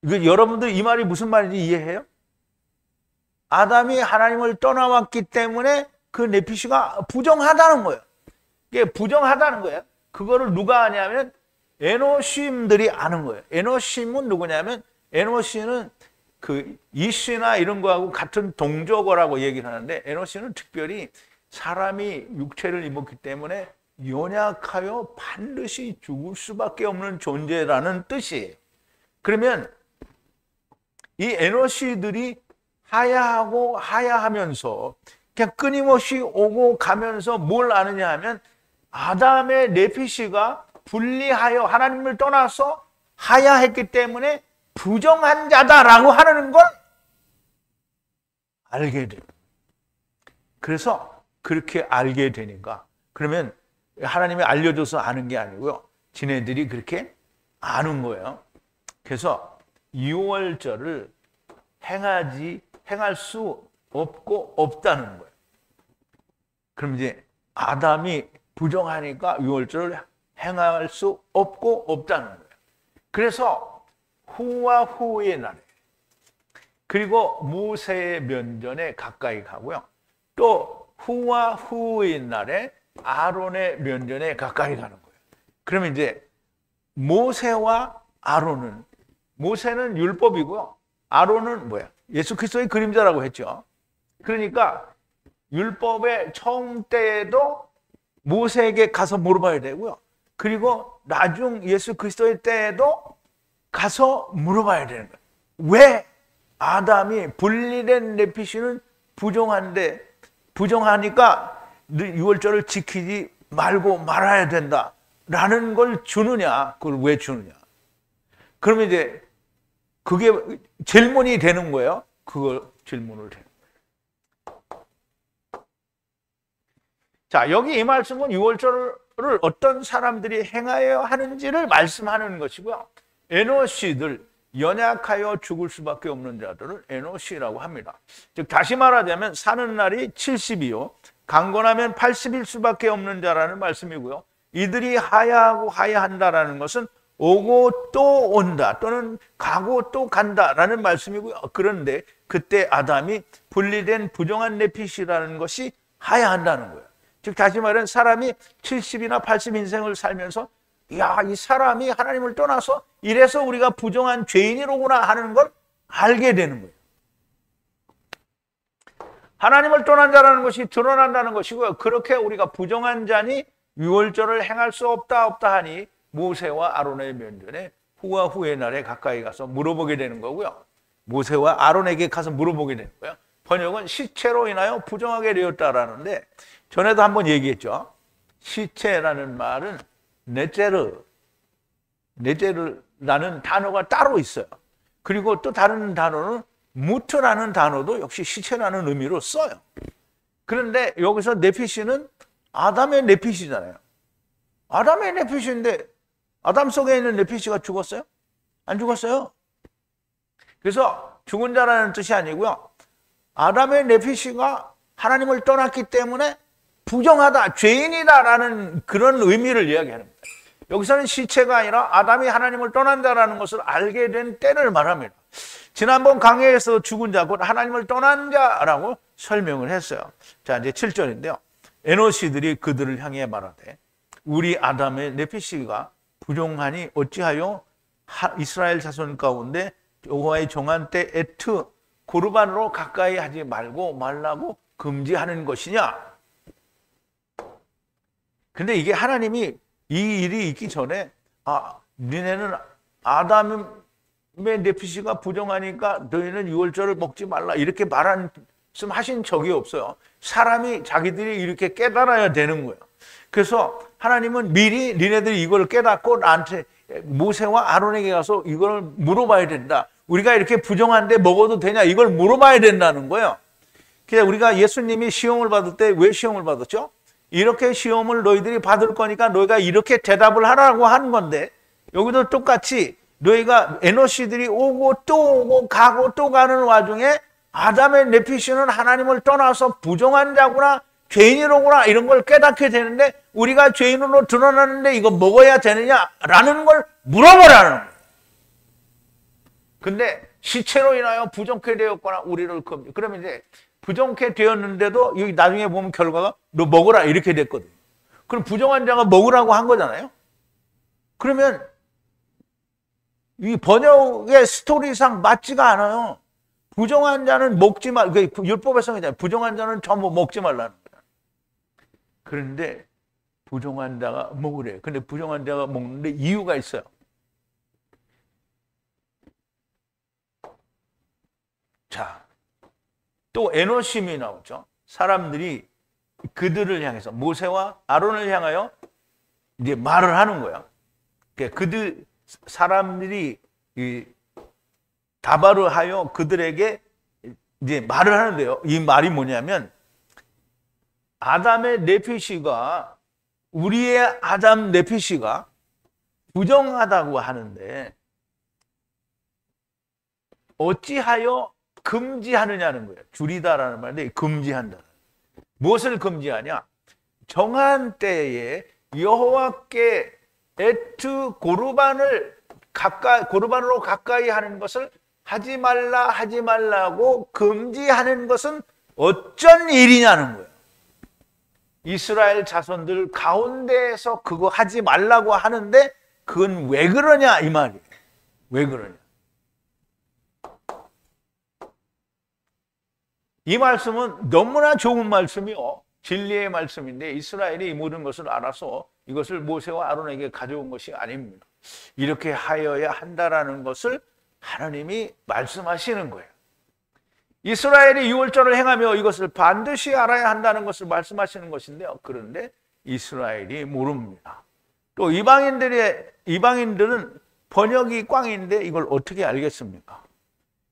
이거 여러분들 이 말이 무슨 말인지 이해해요? 아담이 하나님을 떠나왔기 때문에 그 네피시가 부정하다는 거예요. 이게 부정하다는 거예요. 그거를 누가 아냐면 에노심들이 아는 거예요. 에노심은 누구냐면 에노시는 그 이시나 이런 거하고 같은 동족어라고 얘기를 하는데 에노시는 특별히 사람이 육체를 입었기 때문에 연약하여 반드시 죽을 수밖에 없는 존재라는 뜻이에요. 그러면 이 에노시들이 하야하고 하야하면서 그냥 끊임없이 오고 가면서 뭘 아느냐 하면 아담의 네피시가 분리하여 하나님을 떠나서 하야했기 때문에 부정한 자다라고 하는 걸 알게 돼요. 그래서 그렇게 알게 되니까 그러면 하나님이 알려줘서 아는 게 아니고요. 지네들이 그렇게 아는 거예요. 그래서 유월절을 행할 수 없다는 거예요. 그럼 이제 아담이 부정하니까 유월절을 행할 수 없다는 거예요. 그래서 후와 후의 날에 그리고 모세의 면전에 가까이 가고요. 또 후와 후의 날에 아론의 면전에 가까이 가는 거예요. 그러면 이제 모세와 아론은 모세는 율법이고요. 아론은 뭐야? 예수 그리스도의 그림자라고 했죠. 그러니까 율법의 처음 때에도 모세에게 가서 물어봐야 되고요. 그리고 나중 예수 그리스도의 때에도 가서 물어봐야 되는 거예요. 왜 아담이 분리된 네피시는 부정하니까 유월절을 지키지 말고 말아야 된다라는 걸 주느냐? 그걸 왜 주느냐? 그러면 이제 그게 질문이 되는 거예요. 그걸 질문을 해요. 자, 여기 이 말씀은 유월절을 어떤 사람들이 행하여야 하는지를 말씀하는 것이고요. 에노시들, 연약하여 죽을 수밖에 없는 자들을 에노시라고 합니다. 즉 다시 말하자면 사는 날이 70이요. 강건하면 80일 수밖에 없는 자라는 말씀이고요. 이들이 하야하고 하야한다라는 것은 오고 또 온다 또는 가고 또 간다라는 말씀이고요. 그런데 그때 아담이 분리된 부정한 네피시라는 것이 하야한다는 거예요. 즉 다시 말하면 사람이 70이나 80 인생을 살면서 야, 이 사람이 하나님을 떠나서 이래서 우리가 부정한 죄인이로구나 하는 걸 알게 되는 거예요. 하나님을 떠난 자라는 것이 드러난다는 것이고요. 그렇게 우리가 부정한 자니 유월절을 행할 수 없다 하니 모세와 아론의 면전에 후와 후의 날에 가까이 가서 물어보게 되는 거고요. 모세와 아론에게 가서 물어보게 되는 거예요. 번역은 시체로 인하여 부정하게 되었다라는데 전에도 한번 얘기했죠. 시체라는 말은 네체르, 네제르라는 단어가 따로 있어요. 그리고 또 다른 단어는 무트라는 단어도 역시 시체라는 의미로 써요. 그런데 여기서 네피시는 아담의 네피시잖아요. 아담의 네피시인데 아담 속에 있는 네피시가 죽었어요? 안 죽었어요. 그래서 죽은 자라는 뜻이 아니고요. 아담의 네피시가 하나님을 떠났기 때문에 부정하다, 죄인이다라는 그런 의미를 이야기하는 거예요. 여기서는 시체가 아니라 아담이 하나님을 떠난 자라는 것을 알게 된 때를 말합니다. 지난번 강해에서 죽은 자, 곧 하나님을 떠난 자라고 설명을 했어요. 자, 이제 7절인데요. 에노시들이 그들을 향해 말하되 우리 아담의 네피시가 부정하니 어찌하여 이스라엘 자손 가운데 여호와의 정한 때 에트 고르반으로 가까이 하지 말라고 금지하는 것이냐? 근데 이게 하나님이 이 일이 있기 전에 니네는 아담의 네피시가 부정하니까 너희는 유월절을 먹지 말라 이렇게 말씀하신 적이 없어요. 사람이 자기들이 이렇게 깨달아야 되는 거예요. 그래서 하나님은 미리 니네들이 이걸 깨닫고 나한테 모세와 아론에게 가서 이걸 물어봐야 된다. 우리가 이렇게 부정한데 먹어도 되냐? 이걸 물어봐야 된다는 거예요. 그래서 우리가 예수님이 시험을 받을 때 왜 시험을 받았죠? 이렇게 시험을 너희들이 받을 거니까 너희가 이렇게 대답을 하라고 하는 건데 여기도 똑같이 너희가 에노시들이 오고 또 오고 가고 또 가는 와중에 아담의 네피시는 하나님을 떠나서 부정한 자구나 죄인이로구나 이런 걸 깨닫게 되는데 우리가 죄인으로 드러나는데 이거 먹어야 되느냐라는 걸 물어보라는 거예요. 근데 시체로 인하여 부정케 되었거나 우리를 금지. 그러면 이제 부정케 되었는데도 여기 나중에 보면 결과가 너 먹으라 이렇게 됐거든요. 그럼 부정한 자가 먹으라고 한 거잖아요. 그러면 이 번역의 스토리상 맞지가 않아요. 부정한 자는 먹지 말, 율법에서 그냥 부정한 자는 전부 먹지 말라는 거야. 그런데 부정한 자가 먹으래. 근데 부정한 자가 먹는데 이유가 있어요. 자, 또 에노심이 나오죠. 사람들이 그들을 향해서 모세와 아론을 향하여 이제 말을 하는 거야. 그들 사람들이 다바르하여 그들에게 이제 말을 하는데요. 이 말이 뭐냐면 아담의 네피시가 우리의 아담 네피시가 부정하다고 하는데 어찌하여 금지하느냐는 거예요. 줄이다라는 말인데 금지한다. 무엇을 금지하냐? 정한 때에 여호와께 에트 고르반으로 가까이 하는 것을 하지 말라고 금지하는 것은 어쩐 일이냐는 거예요. 이스라엘 자손들 가운데에서 그거 하지 말라고 하는데 그건 왜 그러냐 이 말이에요. 왜 그러냐? 이 말씀은 너무나 좋은 말씀이요. 진리의 말씀인데 이스라엘이 이 모든 것을 알아서 이것을 모세와 아론에게 가져온 것이 아닙니다. 이렇게 하여야 한다라는 것을 하나님이 말씀하시는 거예요. 이스라엘이 유월절을 행하며 이것을 반드시 알아야 한다는 것을 말씀하시는 것인데요. 그런데 이스라엘이 모릅니다. 또 이방인들은 번역이 꽝인데 이걸 어떻게 알겠습니까?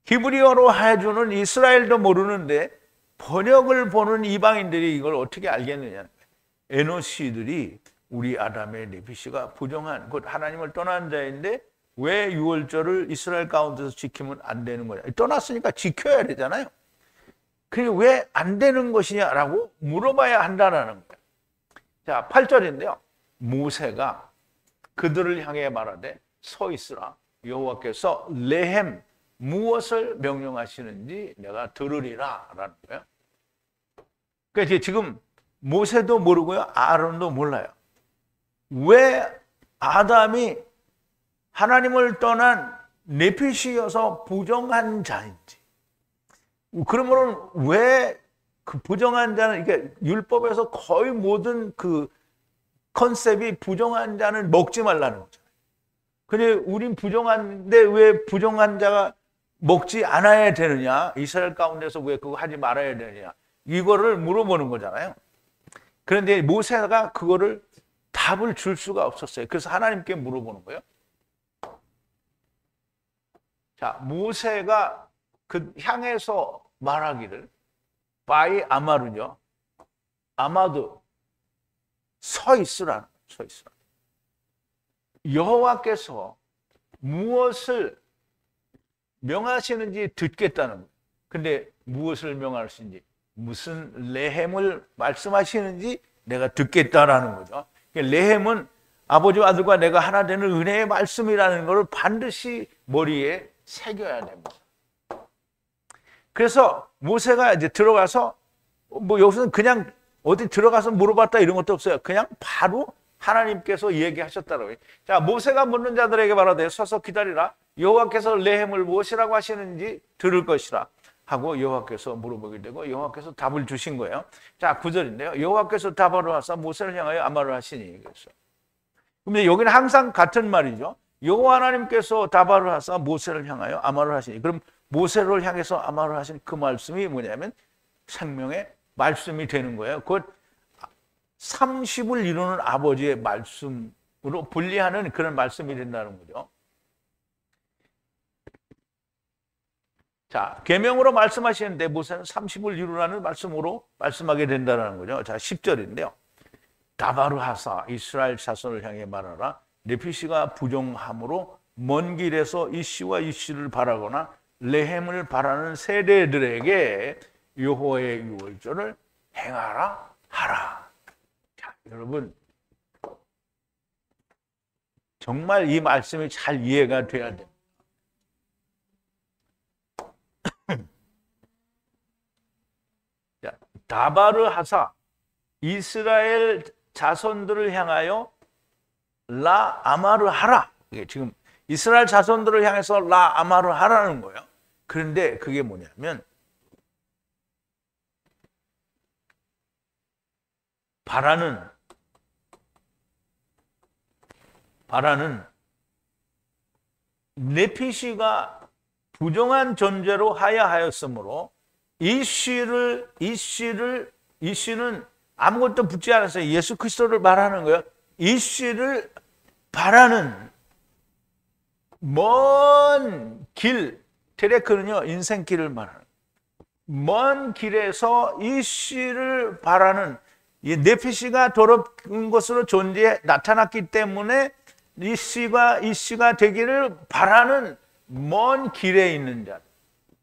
히브리어로 해주는 이스라엘도 모르는데 번역을 보는 이방인들이 이걸 어떻게 알겠느냐. 에노시들이 우리 아담의 네피시가 부정한 곧 하나님을 떠난 자인데 왜 유월절을 이스라엘 가운데서 지키면 안 되는 거냐. 떠났으니까 지켜야 되잖아요. 그게 왜 안 되는 것이냐라고 물어봐야 한다는 거예요. 자, 8절인데요. 모세가 그들을 향해 말하되 서 있으라. 여호와께서 레헴 무엇을 명령하시는지 내가 들으리라 라는 거예요. 그러니까 지금 모세도 모르고요. 아론도 몰라요. 왜 아담이 하나님을 떠난 네피시여서 부정한 자인지. 그러면 왜 그 부정한 자는 이게 율법에서 거의 모든 그 컨셉이 부정한 자는 먹지 말라는 거잖아요. 근데 우린 부정한데 왜 부정한 자가 먹지 않아야 되느냐? 이스라엘 가운데서 왜 그거 하지 말아야 되느냐? 이거를 물어보는 거잖아요. 그런데 모세가 그거를 답을 줄 수가 없었어요. 그래서 하나님께 물어보는 거예요. 자, 모세가 그 향해서 말하기를 바이 아마르죠. 아마도 서 있으라. 여호와께서 무엇을 명하시는지 듣겠다는 거예요. 근데 무엇을 명하시는지, 무슨 레헴을 말씀하시는지 내가 듣겠다라는 거죠. 레헴은 아버지와 아들과 내가 하나 되는 은혜의 말씀이라는 것을 반드시 머리에 새겨야 됩니다. 그래서 모세가 이제 들어가서 여기서는 그냥 어디 들어가서 물어봤다 이런 것도 없어요. 그냥 바로 하나님께서 얘기하셨다고 해요. 자, 모세가 묻는 자들에게 말하되 서서 기다리라. 여호와께서 레헴을 무엇이라고 하시는지 들을 것이라 하고 여호와께서 물어보게 되고 여호와께서 답을 주신 거예요. 자, 9절인데요. 여호와께서 답하러 와서 모세를 향하여 아마를 하시니. 그래서 근데 여기는 항상 같은 말이죠. 여호와 하나님께서 답하러 와서 모세를 향하여 아마를 하시니. 그럼 모세를 향해서 아마를 하신 그 말씀이 뭐냐면 생명의 말씀이 되는 거예요. 곧 30을 이루는 아버지의 말씀으로 분리하는 그런 말씀이 된다는 거죠. 자, 계명으로 말씀하시는데 모세는 30을 이루라는 말씀으로 말씀하게 된다는 거죠. 자, 10절인데요. 다바르 하사 이스라엘 자손을 향해 말하라. 네피시가 부정함으로 먼 길에서 이씨와 이씨를 바라거나 레헴을 바라는 세대들에게 여호와의 유월절을 행하라 하라. 자, 여러분 정말 이 말씀이 잘 이해가 돼야 됩니다. 자, 다바르 하사 이스라엘 자손들을 향하여 라 아마르 하라. 이게 지금 이스라엘 자손들을 향해서 라 아마르 하라는 거예요. 그런데 그게 뭐냐면 바라는 네피시가 부정한 존재로 하야하였으므로 이씨는 아무것도 붙지 않았어요. 예수 그리스도를 말하는 거예요. 이씨를 바라는 먼 길, 테레크는요 인생길을 말하는 먼 길에서 이씨를 바라는 이 네피시가 더럽은 것으로 존재해 나타났기 때문에 이씨가 되기를 바라는 먼 길에 있는 자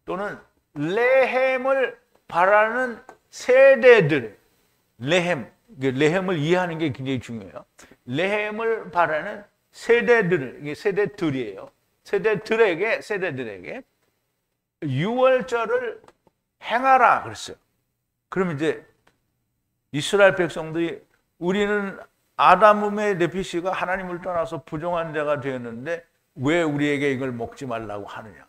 또는 레헴을 바라는 세대들, 레헴을 이해하는 게 굉장히 중요해요. 레헴을 바라는 세대들, 이게 세대들이에요. 세대들에게 유월절을 행하라 그랬어요. 그럼 이제 이스라엘 백성들이 우리는 아담의 네피시가 하나님을 떠나서 부정한 자가 되었는데 왜 우리에게 이걸 먹지 말라고 하느냐?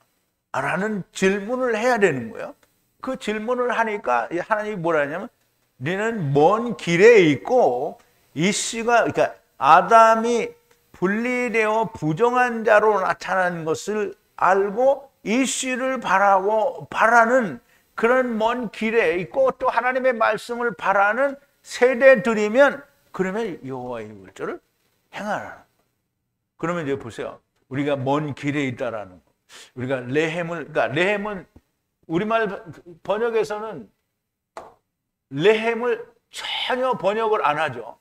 라는 질문을 해야 되는 거예요. 그 질문을 하니까 하나님이 뭐라 하냐면 너는 먼 길에 있고 그러니까 아담이 분리되어 부정한 자로 나타난 것을 알고 이씨를 바라는 그런 먼 길에 있고 또 하나님의 말씀을 바라는 세대들이면 그러면 여호와의 유월절을 행하라. 그러면 이제 보세요. 우리가 먼 길에 있다라는 거. 우리가 레헴은 우리말 번역에서는 레헴을 전혀 번역을 안 하죠.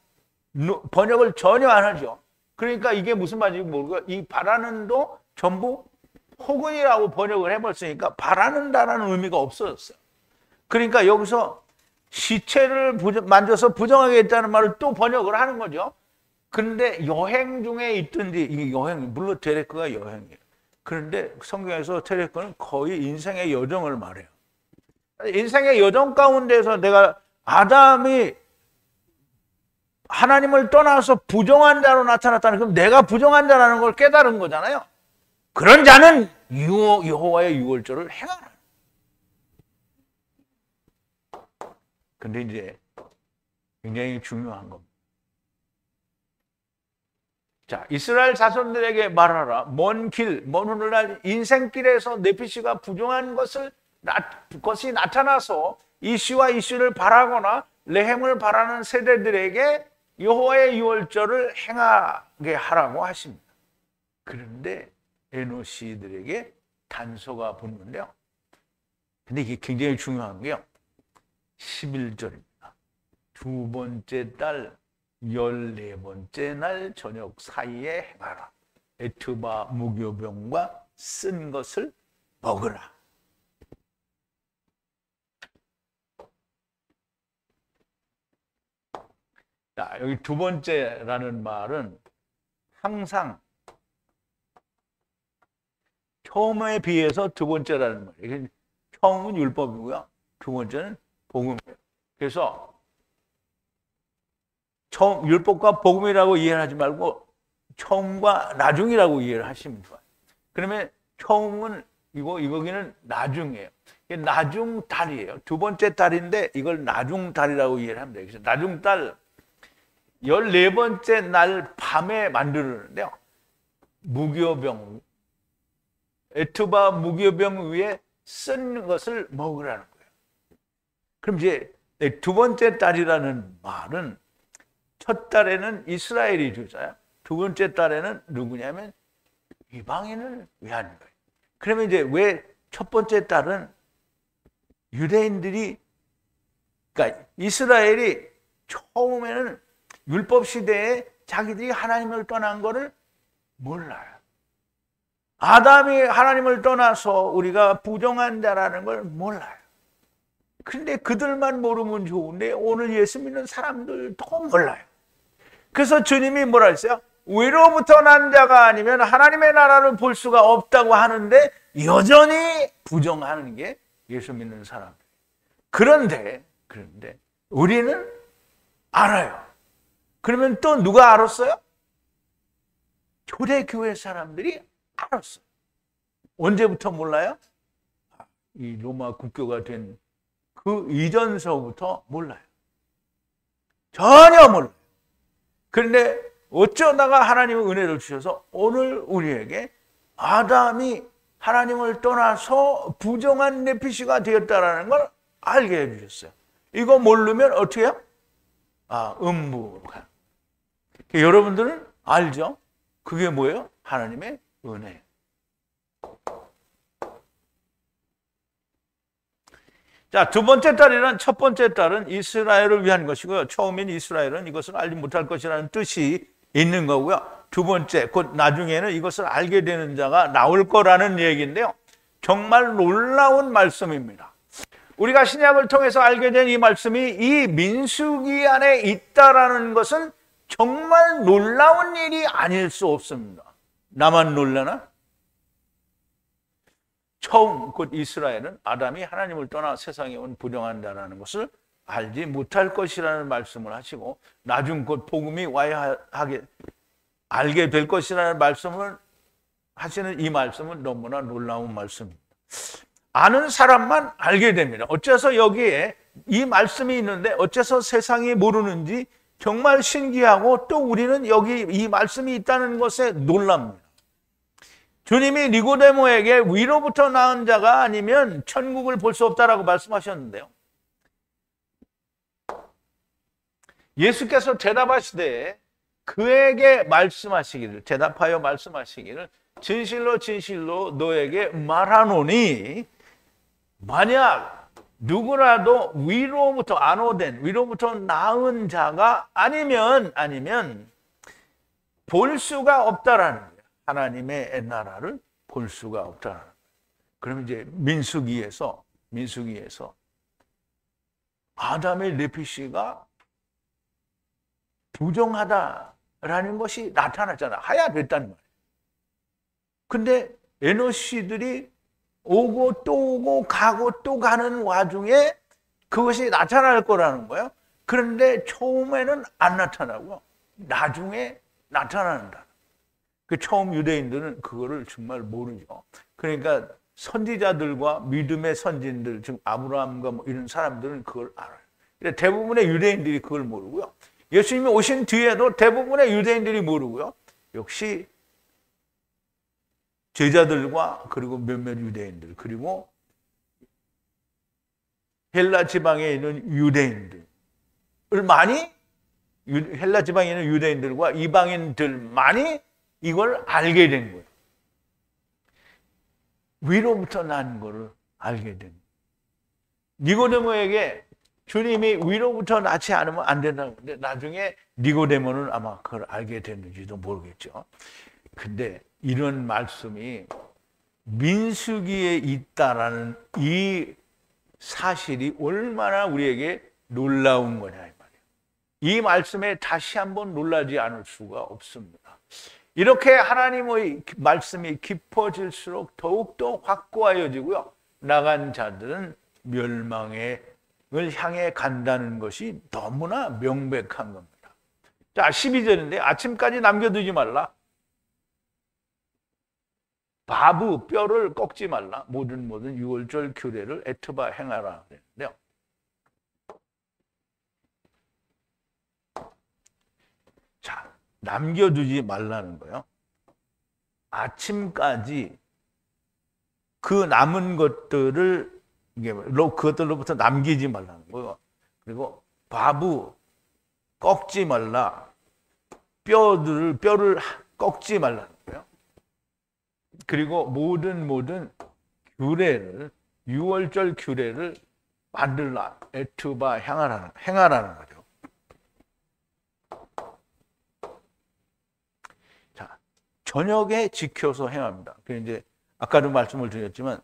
번역을 전혀 안 하죠. 그러니까 이게 무슨 말인지 모르고 이 바라는도 전부 혹은이라고 번역을 해버렸으니까 바라는다라는 의미가 없어졌어요. 그러니까 여기서 시체를 만져서 부정하게 했다는 말을 또 번역을 하는 거죠. 그런데 여행 중에 있든지 이게 물론 테레크가 여행이에요. 그런데 성경에서 테레크는 거의 인생의 여정을 말해요. 인생의 여정 가운데서 내가 아담이 하나님을 떠나서 부정한 자로 나타났다는 그럼 내가 부정한 자라는 걸 깨달은 거잖아요. 그런 자는 여호와의 유월절을 행하라. 근데 이제 굉장히 중요한 겁니다. 자, 이스라엘 자손들에게 말하라. 먼 오늘날 인생길에서 네피시가 부정한 것이 나타나서 이씨와 이씨를 바라거나 레헴을 바라는 세대들에게 여호와의 유월절을 행하게 하라고 하십니다. 그런데 에노시들에게 단서가 붙는데요. 근데 이게 굉장히 중요한 게요. 11절입니다. 두 번째 달 14번째 날 저녁 사이에 행하라. 에투바 무교병과 쓴 것을 먹으라. 자, 여기 두 번째라는 말은 항상 처음에 비해서 두 번째라는 말이에요. 처음은 율법이고요. 두 번째는 복음이에요. 그래서 처음 율법과 복음이라고 이해를 하지 말고 처음과 나중이라고 이해를 하시면 좋아요. 그러면 처음은 이거기는 나중이에요. 이게 나중달이에요. 두 번째 달인데 이걸 나중달이라고 이해를 하면 돼요. 그래서 나중달 14번째 날 밤에 만들었는데요. 무교병, 에투바 무교병 위에 쓴 것을 먹으라는 거예요. 그럼 이제 두 번째 달이라는 말은 첫 달에는 이스라엘이 주자요. 두 번째 달에는 누구냐면 이방인을 위한 거예요. 그러면 이제 왜 첫 번째 달은 유대인들이, 그러니까 이스라엘이 처음에는 율법 시대에 자기들이 하나님을 떠난 거를 몰라요. 아담이 하나님을 떠나서 우리가 부정한 자라는 걸 몰라요. 그런데 그들만 모르면 좋은데 오늘 예수 믿는 사람들도 몰라요. 그래서 주님이 뭐라 했어요? 위로부터 난 자가 아니면 하나님의 나라를 볼 수가 없다고 하는데 여전히 부정하는 게 예수 믿는 사람들. 그런데 우리는 알아요. 그러면 또 누가 알았어요? 초대교회 사람들이 알았어요. 언제부터 몰라요? 이 로마 국교가 된 그 이전서부터 몰라요. 전혀 몰라요. 그런데 어쩌다가 하나님의 은혜를 주셔서 오늘 우리에게 아담이 하나님을 떠나서 부정한 네피시가 되었다는 걸 알게 해주셨어요. 이거 모르면 어떻게 해요? 음부로 가요. 여러분들은 알죠? 그게 뭐예요? 하나님의 은혜예요. 자, 두 번째 달이란 첫 번째 달은 이스라엘을 위한 것이고요. 처음엔 이스라엘은 이것을 알지 못할 것이라는 뜻이 있는 거고요. 두 번째, 곧 나중에는 이것을 알게 되는 자가 나올 거라는 얘기인데요. 정말 놀라운 말씀입니다. 우리가 신약을 통해서 알게 된 이 말씀이 이 민수기 안에 있다라는 것은 정말 놀라운 일이 아닐 수 없습니다. 나만 놀라나? 처음 곧 이스라엘은 아담이 하나님을 떠나 세상에 온 부정한 자라는 것을 알지 못할 것이라는 말씀을 하시고 나중 곧 복음이 와야 하게 알게 될 것이라는 말씀을 하시는 이 말씀은 너무나 놀라운 말씀입니다. 아는 사람만 알게 됩니다. 어째서 여기에 이 말씀이 있는데 어째서 세상이 모르는지 정말 신기하고 또 우리는 여기 이 말씀이 있다는 것에 놀랍니다. 주님이 니고데모에게 위로부터 나은 자가 아니면 천국을 볼 수 없다라고 말씀하셨는데요. 예수께서 대답하시되 그에게 말씀하시기를, 대답하여 말씀하시기를 진실로 진실로 너에게 말하노니 만약 누구라도 위로부터 안오된 위로부터 나은 자가 아니면 볼 수가 없다라는 거예요. 하나님의 나라를 볼 수가 없다라는 거예요. 그럼 이제 민수기에서 아담의 네피시가 부정하다라는 것이 나타났잖아. 하야 됐단 말이에요. 근데 에노시들이 오고 또 오고 가고 또 가는 와중에 그것이 나타날 거라는 거예요. 그런데 처음에는 안 나타나고 나중에 나타난다. 그 처음 유대인들은 그거를 정말 모르죠. 그러니까 선지자들과 믿음의 선진들, 즉 아브라함과 뭐 이런 사람들은 그걸 알아요. 근데 대부분의 유대인들이 그걸 모르고요. 예수님이 오신 뒤에도 대부분의 유대인들이 모르고요. 역시 제자들과 그리고 몇몇 유대인들 그리고 헬라 지방에 있는 유대인들 헬라 지방에 있는 유대인들과 이방인들만이 이걸 알게 된 거예요. 위로부터 난 것을 알게 됩니다. 니고데모에게 주님이 위로부터 낳지 않으면 안 된다고 하는데 나중에 니고데모는 아마 그걸 알게 됐는지도 모르겠죠. 근데 이런 말씀이 민수기에 있다라는 이 사실이 얼마나 우리에게 놀라운 거냐 이 말이에요. 이 말씀에 다시 한번 놀라지 않을 수가 없습니다. 이렇게 하나님의 말씀이 깊어질수록 더욱더 확고하여지고요. 나간 자들은 멸망을 향해 간다는 것이 너무나 명백한 겁니다. 자, 12절인데 아침까지 남겨두지 말라. 바브 뼈를 꺾지 말라. 모든 유월절 규례를 애트바 행하라 그랬는데요. 자, 남겨두지 말라는 거요. 아침까지 그 남은 것들을 그것들로부터 남기지 말라는 거예요. 그리고 바브 꺾지 말라. 뼈를 꺾지 말라는 거예요. 그리고 모든 규례를 유월절 규례를 만들라. 애투바 행하라는 거죠. 자, 저녁에 지켜서 행합니다. 그 이제 아까도 말씀을 드렸지만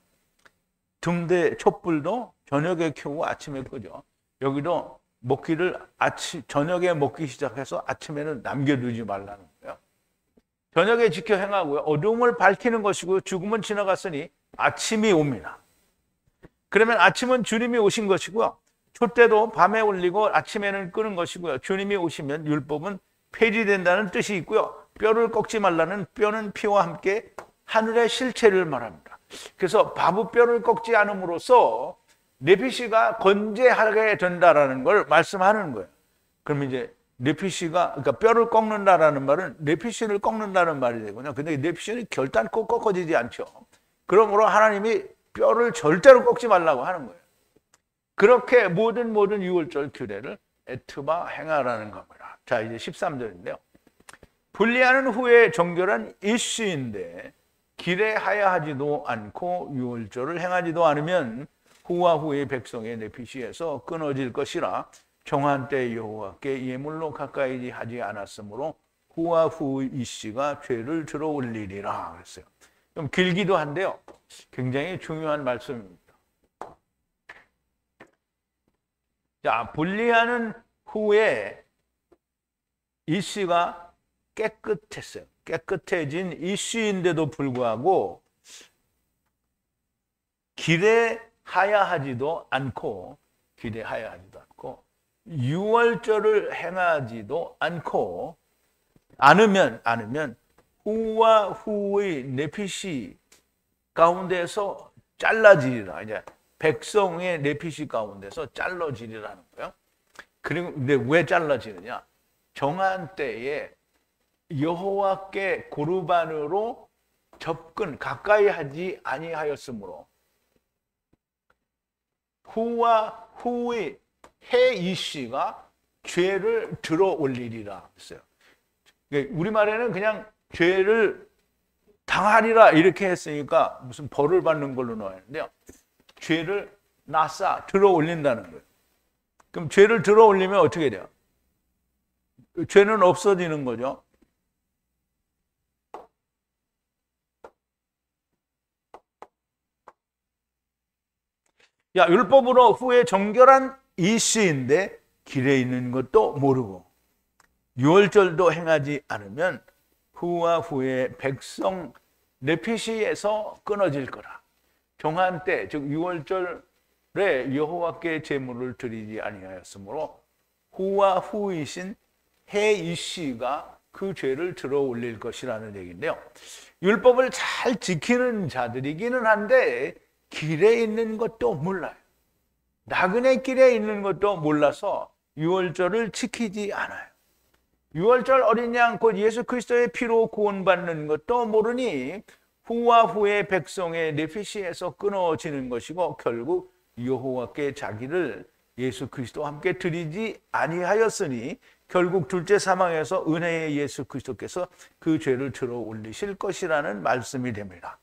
등대 촛불도 저녁에 켜고 아침에 끄죠. 여기도 먹기를 저녁에 먹기 시작해서 아침에는 남겨두지 말라는 거예요. 저녁에 지켜 행하고요. 어둠을 밝히는 것이고 죽음은 지나갔으니 아침이 옵니다. 그러면 아침은 주님이 오신 것이고요. 촛대도 밤에 올리고 아침에는 끄는 것이고요. 주님이 오시면 율법은 폐지된다는 뜻이 있고요. 뼈를 꺾지 말라는 뼈는 피와 함께 하늘의 실체를 말합니다. 그래서 바브뼈를 꺾지 않음으로써 네피시가 건재하게 된다라는 걸 말씀하는 거예요. 그럼 이제 네피시가 그러니까 뼈를 꺾는다라는 말은 네피시를 꺾는다는 말이 되거든요. 근데 네피시는 결단코 꺾어지지 않죠. 그러므로 하나님이 뼈를 절대로 꺾지 말라고 하는 거예요. 그렇게 모든 유월절 규례를 애트바 행하라는 겁니다. 자, 이제 13절인데요. 분리하는 후에 정결한 이슈인데 기례하여 하지도 않고 유월절을 행하지도 않으면 후와 후의 백성의 네피시에서 끊어질 것이라. 정한 때 여호와께 예물로 가까이 하지 않았으므로 후와 후 이씨가 죄를 들어 올리리라 그랬어요. 좀 길기도 한데요. 굉장히 중요한 말씀입니다. 자, 분리하는 후에 이씨가 깨끗했어요. 깨끗해진 이씨인데도 불구하고 기례하여 하지도 않고 유월절을 행하지도 않으면 후와 후의 네피시 가운데서 잘라지리라. 이제 백성의 네피시 가운데서 잘라지리라는 거예요. 그리고 근데 왜 잘라지느냐? 정한 때에 여호와께 고르반으로 가까이 하지 아니하였으므로 후와 후의 해 이씨가 죄를 들어 올리리라 했어요. 우리말에는 그냥 죄를 당하리라 이렇게 했으니까 무슨 벌을 받는 걸로 나왔는데요. 죄를 들어 올린다는 거예요. 그럼 죄를 들어 올리면 어떻게 돼요? 죄는 없어지는 거죠. 야, 율법으로 후에 정결한 이씨인데 길에 있는 것도 모르고 유월절도 행하지 않으면 후와 후의 백성 네피시에서 끊어질 거라. 정한 때, 즉 유월절에 여호와께 제물을 드리지 아니하였으므로 후와 후이신 해 이씨가 그 죄를 들어 올릴 것이라는 얘기인데요. 율법을 잘 지키는 자들이기는 한데 길에 있는 것도 몰라요. 나그네 길에 있는 것도 몰라서 유월절을 지키지 않아요. 유월절 어린 양 곧 예수 그리스도의 피로 구원받는 것도 모르니 후와 후의 백성의 네피시에서 끊어지는 것이고 결국 여호와께 자기를 예수 그리스도와 함께 드리지 아니하였으니 결국 둘째 사망에서 은혜의 예수 그리스도께서 그 죄를 들어 올리실 것이라는 말씀이 됩니다.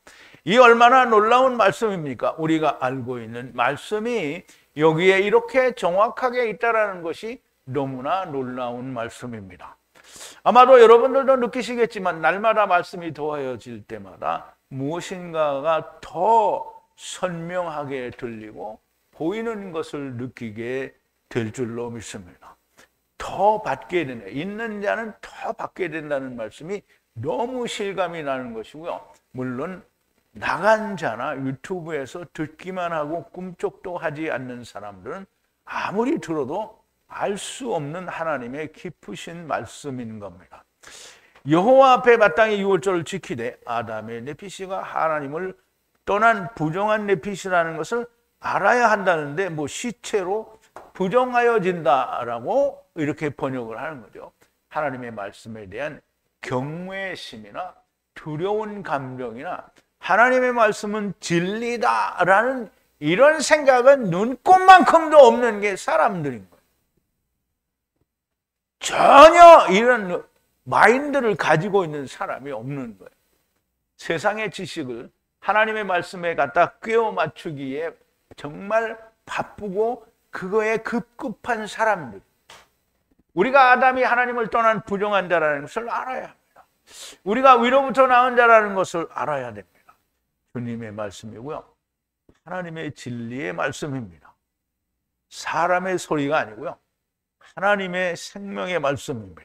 이 얼마나 놀라운 말씀입니까? 우리가 알고 있는 말씀이 여기에 이렇게 정확하게 있다는 것이 너무나 놀라운 말씀입니다. 아마도 여러분들도 느끼시겠지만 날마다 말씀이 더하여질 때마다 무엇인가가 더 선명하게 들리고 보이는 것을 느끼게 될 줄로 믿습니다. 더 받게 되네. 있는 자는 더 받게 된다는 말씀이 너무 실감이 나는 것이고요. 물론 나간 자나 유튜브에서 듣기만 하고 꿈쩍도 하지 않는 사람들은 아무리 들어도 알 수 없는 하나님의 깊으신 말씀인 겁니다. 여호와 앞에 마땅히 유월절을 지키되 아담의 네피시가 하나님을 떠난 부정한 네피시라는 것을 알아야 한다는데 시체로 부정하여진다라고 이렇게 번역을 하는 거죠. 하나님의 말씀에 대한 경외심이나 두려운 감정이나 하나님의 말씀은 진리다라는 이런 생각은 눈꼽만큼도 없는 게 사람들인 거예요. 전혀 이런 마인드를 가지고 있는 사람이 없는 거예요. 세상의 지식을 하나님의 말씀에 갖다 꿰어 맞추기에 정말 바쁘고 그거에 급급한 사람들. 우리가 아담이 하나님을 떠난 부정한 자라는 것을 알아야 합니다. 우리가 위로부터 나온 자라는 것을 알아야 됩니다. 주님의 말씀이고요. 하나님의 진리의 말씀입니다. 사람의 소리가 아니고요. 하나님의 생명의 말씀입니다.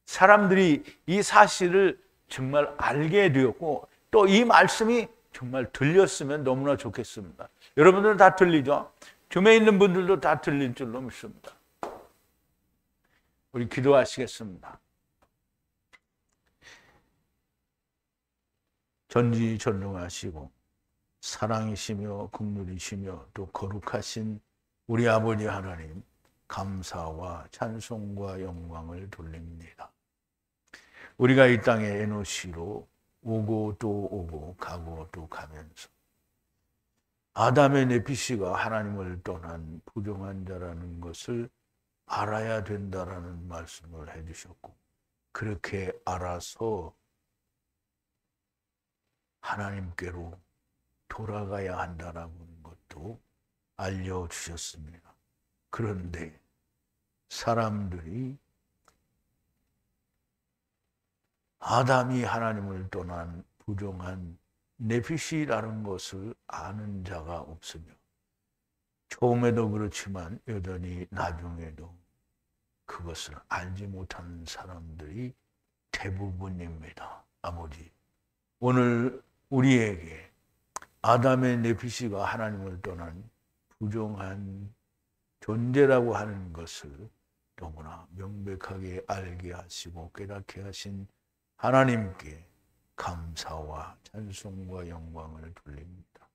사람들이 이 사실을 정말 알게 되었고 또 이 말씀이 정말 들렸으면 너무나 좋겠습니다. 여러분들은 다 들리죠? 줌에 있는 분들도 다 들릴 줄로 믿습니다. 우리 기도하시겠습니다. 전지전능하시고 사랑이시며 긍휼이시며 또 거룩하신 우리 아버지 하나님, 감사와 찬송과 영광을 돌립니다. 우리가 이 땅에 에노시로 오고 또 오고 가고 또 가면서 아담의 네피시가 하나님을 떠난 부정한 자라는 것을 알아야 된다라는 말씀을 해주셨고 그렇게 알아서 하나님께로 돌아가야 한다는 것도 알려주셨습니다. 그런데 사람들이 아담이 하나님을 떠난 부정한 네피시라는 것을 아는 자가 없으며 처음에도 그렇지만 여전히 나중에도 그것을 알지 못하는 사람들이 대부분입니다. 아버지, 오늘 우리에게 아담의 네피시가 하나님을 떠난 부정한 존재라고 하는 것을 너무나 명백하게 알게 하시고 깨닫게 하신 하나님께 감사와 찬송과 영광을 돌립니다.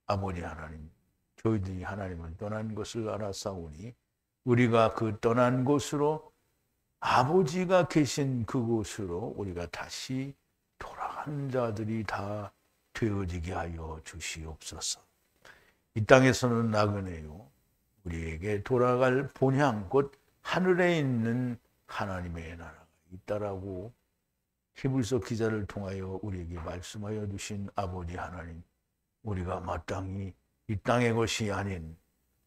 아버지 하나님, 저희들이 하나님을 떠난 것을 알았사오니 우리가 그 떠난 곳으로 아버지가 계신 그곳으로 우리가 다시 돌아간 자들이 다 되어지게 하여 주시옵소서. 이 땅에서는 나그네요. 우리에게 돌아갈 본향 곧 하늘에 있는 하나님의 나라가 있다라고 히브리서 기자를 통하여 우리에게 말씀하여 주신 아버지 하나님, 우리가 마땅히 이 땅의 것이 아닌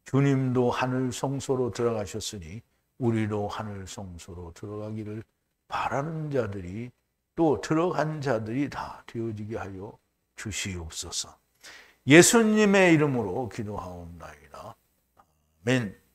주님도 하늘 성소로 들어가셨으니 우리도 하늘 성소로 들어가기를 바라는 자들이 또 들어간 자들이 다 되어지게 하여 주시옵소서. 예수님의 이름으로 기도하옵나이다. 아멘.